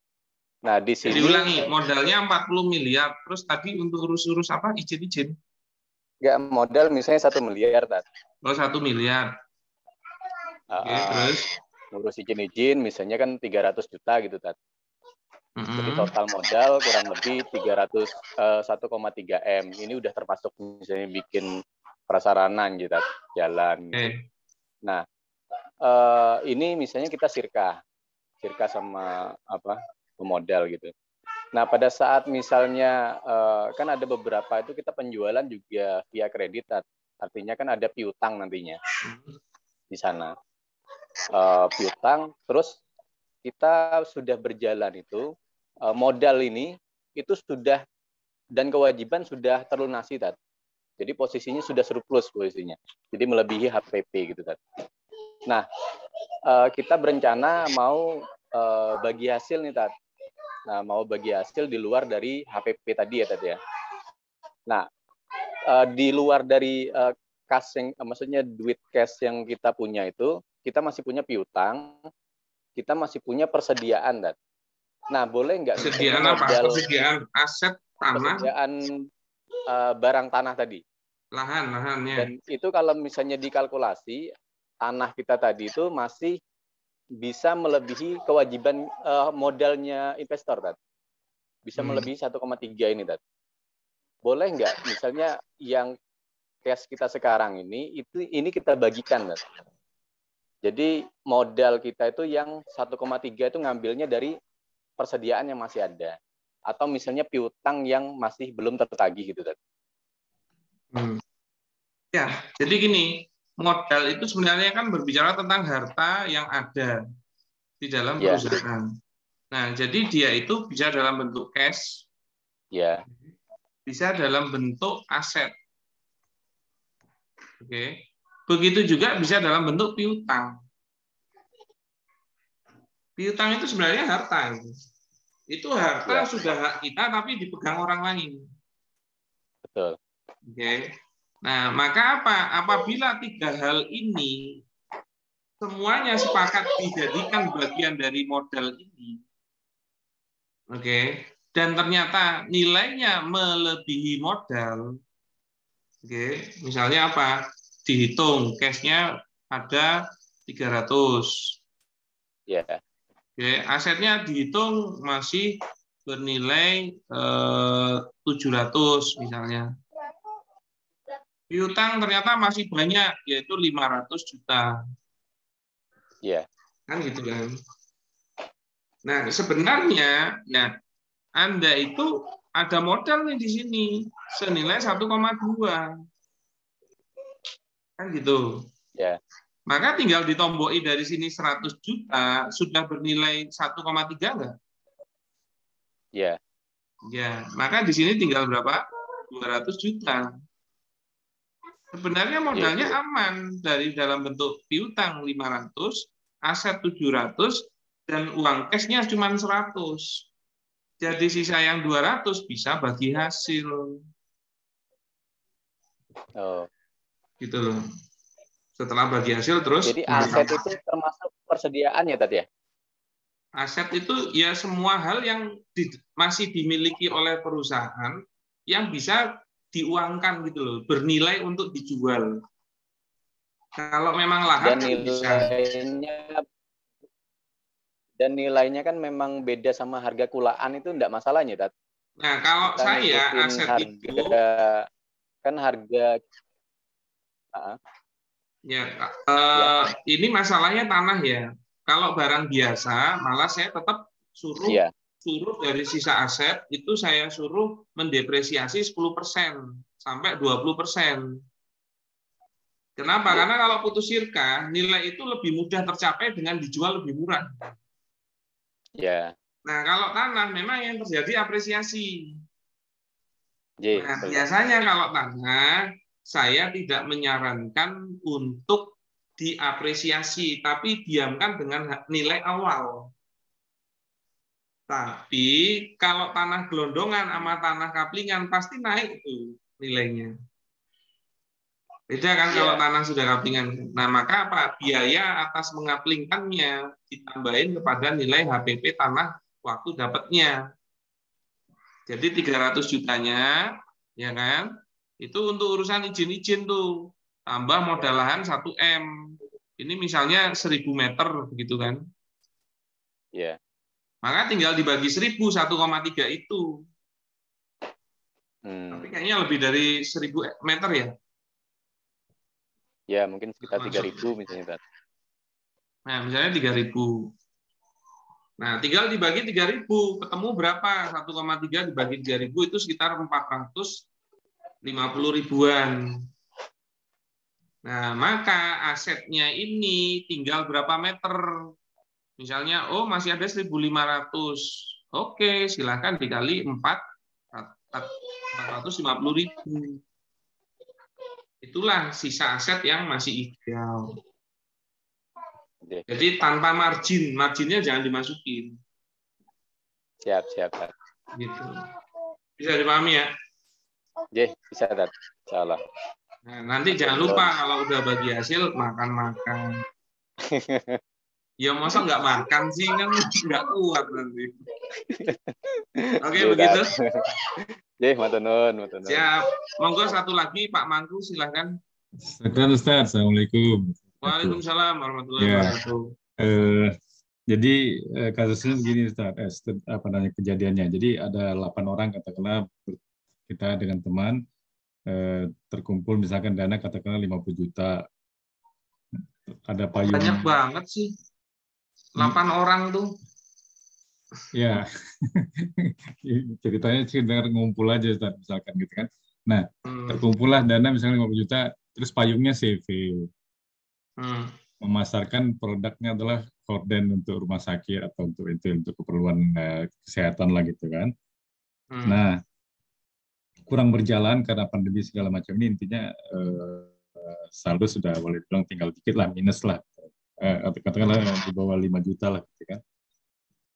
Nah di sini diulangi modalnya 40 miliar, terus tadi untuk urus apa izin? Enggak, modal misalnya 1 miliar Tat. Oh 1 miliar. Oke, terus ngurus izin misalnya kan 300 juta gitu Tat. Jadi total modal kurang lebih 1,3 M. Ini udah termasuk misalnya bikin prasarana gitu, jalan. Gitu. Nah, ini misalnya kita sirka sama pemodal gitu. Nah, pada saat misalnya kan ada beberapa itu kita penjualan juga via kredit, artinya kan ada piutang nantinya di sana. Piutang, terus kita sudah berjalan itu modal ini itu sudah dan kewajiban sudah terlunasi Tat. Jadi posisinya sudah surplus posisinya. Jadi melebihi HPP gitu Tat. Nah, kita berencana mau bagi hasil nih Tat. Nah, mau bagi hasil di luar dari HPP tadi ya Tat ya. Nah, di luar dari cash yang maksudnya duit cash yang kita punya itu, kita masih punya piutang, kita masih punya persediaan Tat. Nah, boleh nggak persediaan apa? Persediaan aset tanah, persediaan barang tanah tadi, lahannya. Dan itu kalau misalnya dikalkulasi tanah kita tadi itu masih bisa melebihi kewajiban modalnya investor Tat. Bisa melebihi 1,3 ini Tat. Boleh nggak misalnya yang cash kita sekarang ini kita bagikan Tat. Jadi modal kita itu yang 1,3 itu ngambilnya dari persediaan yang masih ada, atau misalnya piutang yang masih belum tertagih gitu Tat. Ya, jadi gini, modal itu sebenarnya kan berbicara tentang harta yang ada di dalam perusahaan. Nah, jadi dia itu bisa dalam bentuk cash, bisa dalam bentuk aset. Oke. Begitu juga bisa dalam bentuk piutang. Piutang itu sebenarnya harta. Itu harta sudah hak kita tapi dipegang orang lain. Betul. Oke. Nah, maka apa? Apabila 3 hal ini semuanya sepakat dijadikan bagian dari modal ini, oke, dan ternyata nilainya melebihi modal, oke, misalnya apa? Dihitung cashnya ada 300. Oke, asetnya dihitung masih bernilai 700 misalnya. Piutang ternyata masih banyak, yaitu 500 juta. Kan gitu kan. Nah, sebenarnya ya Anda itu ada modal nih di sini senilai 1,2. Kan gitu. Maka tinggal ditomboki dari sini 100 juta, sudah bernilai 1,3 enggak? Ya, maka di sini tinggal berapa? 200 juta. Sebenarnya modalnya aman dari dalam bentuk piutang 500, aset 700, dan uang cashnya cuma 100. Jadi sisa yang 200 bisa bagi hasil. Gitu loh. Setelah bagi hasil terus. Jadi aset itu termasuk persediaan ya tadi ya? Aset itu ya semua hal yang masih dimiliki oleh perusahaan yang bisa diuangkan gitu loh, bernilai untuk dijual. Kalau memang lahan kan bisa. Dan nilainya kan memang beda sama harga kulaan, itu enggak masalahnya, Tat. Nah, kalau Kita saya ngikutin aset harga, itu kan harga ya, ya. ini masalahnya tanah ya. Kalau barang biasa, malah saya tetap suruh Iya. dari sisa aset itu saya suruh mendepresiasi 10% sampai 20%. Kenapa? Karena kalau putus sirka, nilai itu lebih mudah tercapai dengan dijual lebih murah. Ya. Nah, kalau tanah memang yang terjadi apresiasi. J, Nah, biasanya kalau tanah, saya tidak menyarankan untuk diapresiasi, tapi diamkan dengan nilai awal. Tapi kalau tanah gelondongan sama tanah kaplingan pasti naik tuh nilainya. Beda kan kalau tanah sudah kaplingan. Nah, maka apa? Biaya atas mengaplingkannya ditambahin kepada nilai HPP tanah waktu dapatnya. Jadi 300 jutanya, ya kan? Itu untuk urusan izin-izin tuh. Tambah modal lahan 1 M. Ini misalnya 1000 meter begitu kan? Iya. Maka tinggal dibagi 1000, 1,3 itu. Tapi kayaknya lebih dari 1000 meter ya? Ya, mungkin sekitar 3.000 misalnya. Nah, misalnya 3.000. Nah, tinggal dibagi 3.000. Ketemu berapa? 1,3 dibagi 3.000 itu sekitar 450 ribuan. Nah, maka asetnya ini tinggal berapa meter? Misalnya, oh masih ada 1.500. Oke, silakan dikali 450.000. Itulah sisa aset yang masih ideal. Jadi tanpa margin, marginnya jangan dimasukin. Siap. Gitu. Bisa dipahami ya? Bisa, Tat. Insyaallah. Nah, nanti jangan lupa kalau udah bagi hasil makan-makan. Ya masa nggak makan sih, kan nggak kuat nanti. Oke, begitu. Matur nuwun. Siap. Monggo satu lagi Pak Mangku, silahkan. Silakan Ustaz. Assalamualaikum. Waalaikumsalam warahmatullahi wabarakatuh. Jadi kasusnya begini Ustaz, kejadiannya. Jadi ada 8 orang katakanlah kita dengan teman terkumpul misalkan dana katakanlah 50 juta. Ada payung. Banyak banget sih. 8 orang tuh. Ya. Ceritanya sekedar ngumpul aja Ustaz, misalkan gitu kan. Nah, terkumpullah dana misalnya 50 juta, terus payungnya CV. Memasarkan produknya adalah horden untuk rumah sakit atau untuk keperluan kesehatan lah gitu kan. Nah, kurang berjalan karena pandemi segala macam ini, intinya saldo sudah boleh bilang tinggal dikit lah, minus lah, katakanlah di bawah 5 juta lah gitu kan.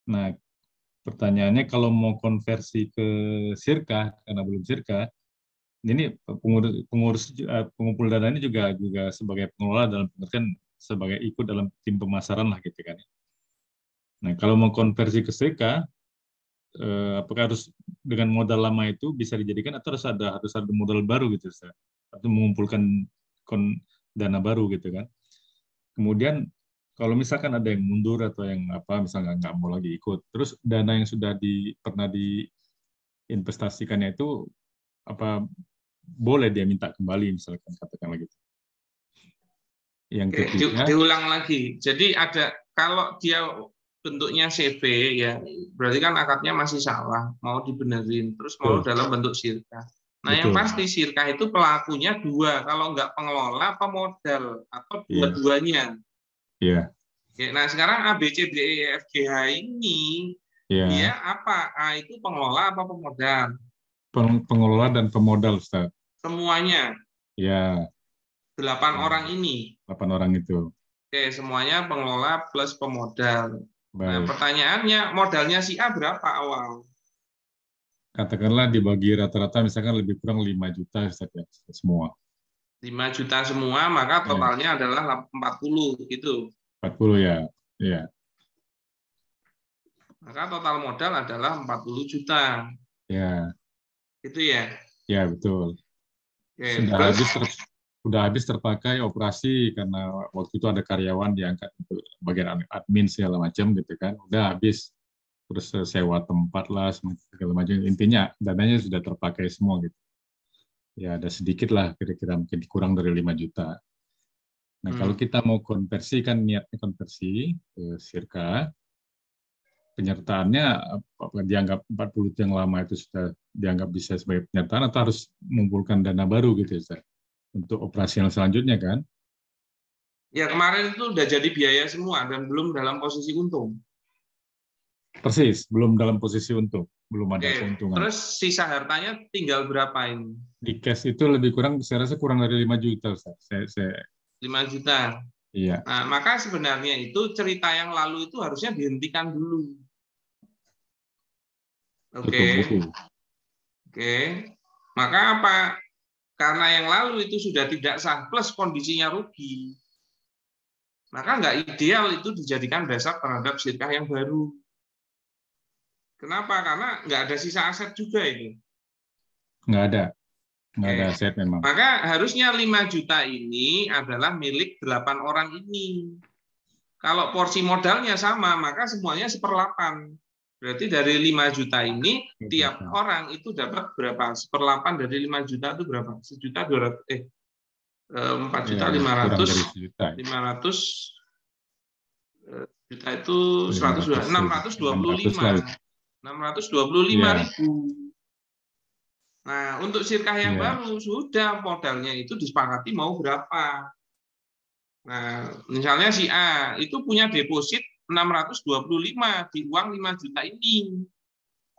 Nah, pertanyaannya kalau mau konversi ke sirka karena belum sirka, ini pengurus pengumpul dana ini juga sebagai pengelola dalam pengertian sebagai ikut dalam tim pemasaran lah gitu kan. Nah, kalau mau konversi ke sirka, apakah harus dengan modal lama itu bisa dijadikan atau harus ada modal baru gitu, atau mengumpulkan dana baru gitu kan. Kemudian kalau misalkan ada yang mundur atau yang misalnya nggak mau lagi ikut, terus dana yang sudah pernah diinvestasikannya itu boleh dia minta kembali misalkan katakanlah gitu. Yang ketiga, diulang lagi. Jadi kalau dia bentuknya CV ya berarti kan akadnya masih salah, mau dibenerin, terus mau dalam bentuk sirka. Nah, yang pasti sirka itu pelakunya 2, kalau nggak pengelola pemodal atau dua-duanya. Iya. Nah, sekarang A, B, C, D, E, F, G, H ini dia apa? A itu pengelola apa pemodal? Pengelola dan pemodal, Ustaz. Semuanya? Ya. 8 orang ini? 8 orang itu. Oke, semuanya pengelola plus pemodal. Nah, pertanyaannya, modalnya si A berapa awal? Katakanlah dibagi rata-rata misalkan lebih kurang 5 juta, Ustaz, ya, semua. 5 juta semua, maka totalnya adalah 40 gitu. 40 ya. Iya. Maka total modal adalah 40 juta. Ya. Itu ya? Ya, betul. Oke, sudah habis udah habis terpakai operasi karena waktu itu ada karyawan diangkat untuk bagian admin segala macam gitu kan, udah habis, terus sewa tempat lah segala macam, intinya dananya sudah terpakai semua gitu. Ya ada sedikit lah kira-kira mungkin kurang dari 5 juta. Nah kalau kita mau konversi, kan niatnya konversi ke Sirka, penyertaannya dianggap 40 yang lama itu sudah dianggap bisa sebagai penyertaan atau harus mengumpulkan dana baru gitu ya, untuk operasional selanjutnya kan? Ya kemarin itu udah jadi biaya semua dan belum dalam posisi untung. Persis, belum dalam posisi untung, belum ada keuntungan. Terus sisa hartanya tinggal berapa ini? Di cash itu lebih kurang, saya rasa kurang dari 5 juta. 5 juta. Iya. Nah, maka sebenarnya itu cerita yang lalu itu harusnya dihentikan dulu. Oke. Maka apa? Karena yang lalu itu sudah tidak sah plus kondisinya rugi. Maka nggak ideal itu dijadikan dasar terhadap sirkah yang baru. Kenapa? Karena nggak ada sisa aset juga itu. Nggak ada aset memang. Maka harusnya 5 juta ini adalah milik 8 orang ini. Kalau porsi modalnya sama, maka semuanya 1/8. Berarti dari 5 juta ini, tiap orang itu dapat berapa? 1/8 dari 5 juta itu berapa? 4.500.000. 500 juta itu 625.000. Nah, untuk sirkah yang baru sudah modalnya itu disepakati mau berapa. Nah, misalnya si A itu punya deposit 625 di uang 5 juta ini.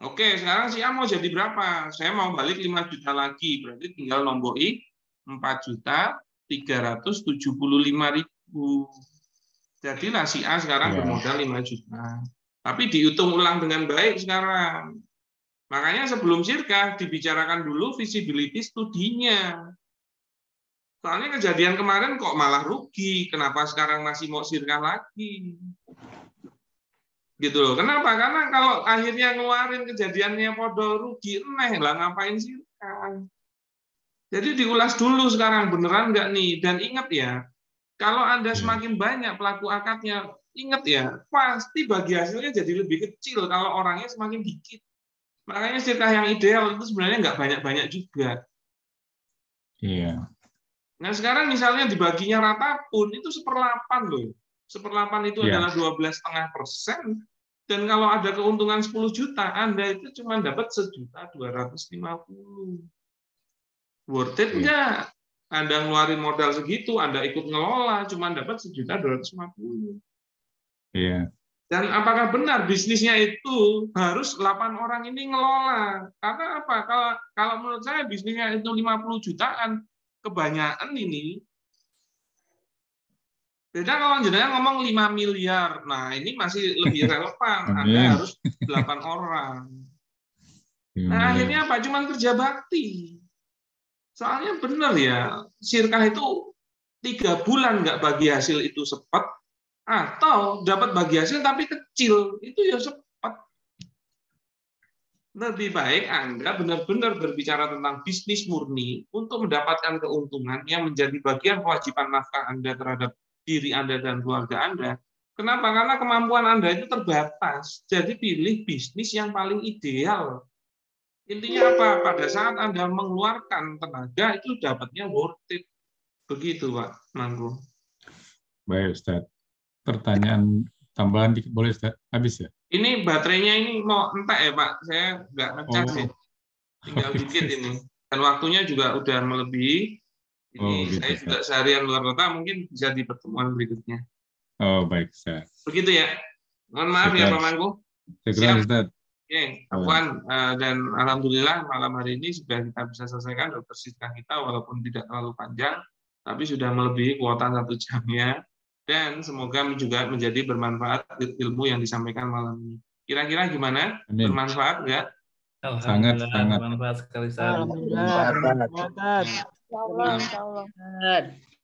Oke, sekarang si A mau jadi berapa? Saya mau balik 5 juta lagi, berarti tinggal nombori 4.375.000. Jadilah si A sekarang bermodal 5 juta. Tapi dihitung ulang dengan baik sekarang. Makanya sebelum sirkah dibicarakan dulu visibility studinya. Soalnya kejadian kemarin kok malah rugi, kenapa sekarang masih mau sirkah lagi? Gitu loh. Kenapa? Karena kalau akhirnya ngeluarin kejadiannya podo rugi, lah ngapain sirkah? Jadi diulas dulu sekarang beneran nggak nih? Dan ingat ya, kalau Anda semakin banyak pelaku akadnya, ingat ya, pasti bagi hasilnya jadi lebih kecil kalau orangnya semakin dikit. Makanya sirkah yang ideal itu sebenarnya nggak banyak-banyak juga. Iya. Nah sekarang misalnya dibaginya rata pun itu 1/8 loh. 1/8 itu adalah 12,5%. Dan kalau ada keuntungan 10 juta, Anda itu cuma dapat 1.250.000. Worth it nggak? Anda ngeluarin modal segitu, Anda ikut ngelola, cuma dapat 1.250.000. Iya. Dan apakah benar bisnisnya itu harus 8 orang ini ngelola? Karena apa? Kalau menurut saya bisnisnya itu 50 jutaan, kebanyakan ini. Beda kalau jenengan ngomong 5 miliar. Nah, ini masih lebih relevan. Anda harus 8 orang. Nah, akhirnya apa? Cuma kerja bakti. Soalnya benar ya, sirkah itu 3 bulan nggak bagi hasil itu cepat, atau dapat bagi hasil tapi kecil, itu ya cepat. Lebih baik Anda benar-benar berbicara tentang bisnis murni untuk mendapatkan keuntungan yang menjadi bagian kewajiban nafkah Anda terhadap diri Anda dan keluarga Anda. Kenapa? Karena kemampuan Anda itu terbatas. Jadi pilih bisnis yang paling ideal. Intinya apa? Pada saat Anda mengeluarkan tenaga, itu dapatnya worth it. Begitu, Pak Manggung. Baik, Ustaz. Pertanyaan tambahan dikit boleh, Ustaz? Habis ya? Ini baterainya ini mau entek ya, Pak. Saya nggak ngecas ya. Tinggal dikit ini. Dan waktunya juga udah melebihi. Ini gitu, saya juga seharian luar kota, mungkin bisa di pertemuan berikutnya. Oh, baik, Ustaz. Begitu ya. Mohon maaf ya, Pak Manggung. Siap, Ustaz. Oke, Afwan, dan alhamdulillah malam hari ini sudah kita bisa selesaikan dokter sirkah kita walaupun tidak terlalu panjang, tapi sudah melebihi kuota 1 jamnya. Dan semoga juga menjadi bermanfaat ilmu yang disampaikan malam ini. Kira-kira gimana? Amin. Bermanfaat nggak? Sangat bermanfaat sekali.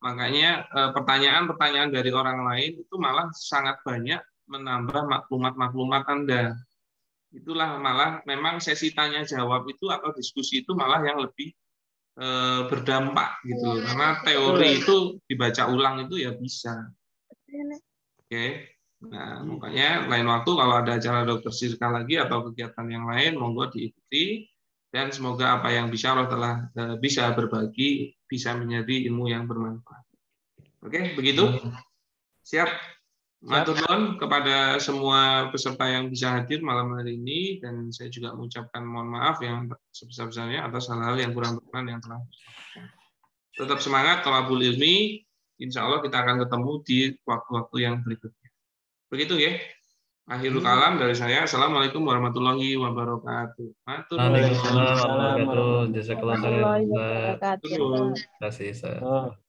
Makanya pertanyaan-pertanyaan dari orang lain itu malah sangat banyak menambah maklumat-maklumat Anda. Itulah malah memang sesi tanya jawab itu atau diskusi itu malah yang lebih berdampak gitu loh. Karena teori itu dibaca ulang itu ya bisa. Oke. Nah, makanya lain waktu kalau ada acara dokter Sirka lagi atau kegiatan yang lain, monggo diikuti. Dan semoga apa yang bisa Allah telah bisa berbagi, bisa menjadi ilmu yang bermanfaat. Oke, begitu? Siap. Matur nuwun kepada semua peserta yang bisa hadir malam hari ini, dan saya juga mengucapkan mohon maaf yang sebesar-besarnya atas hal-hal yang kurang berkenan yang telah disampaikan. Tetap semangat, thalabul ilmi. Insya Allah kita akan ketemu di waktu-waktu yang berikutnya. Begitu ya. Akhirul kalam dari saya. Assalamualaikum warahmatullahi wabarakatuh. Matur nuwun. Waalaikumsalam warahmatullahi wabarakatuh. Jazakallah khairan. Warahmatullahi wabarakatuh. Terima kasih.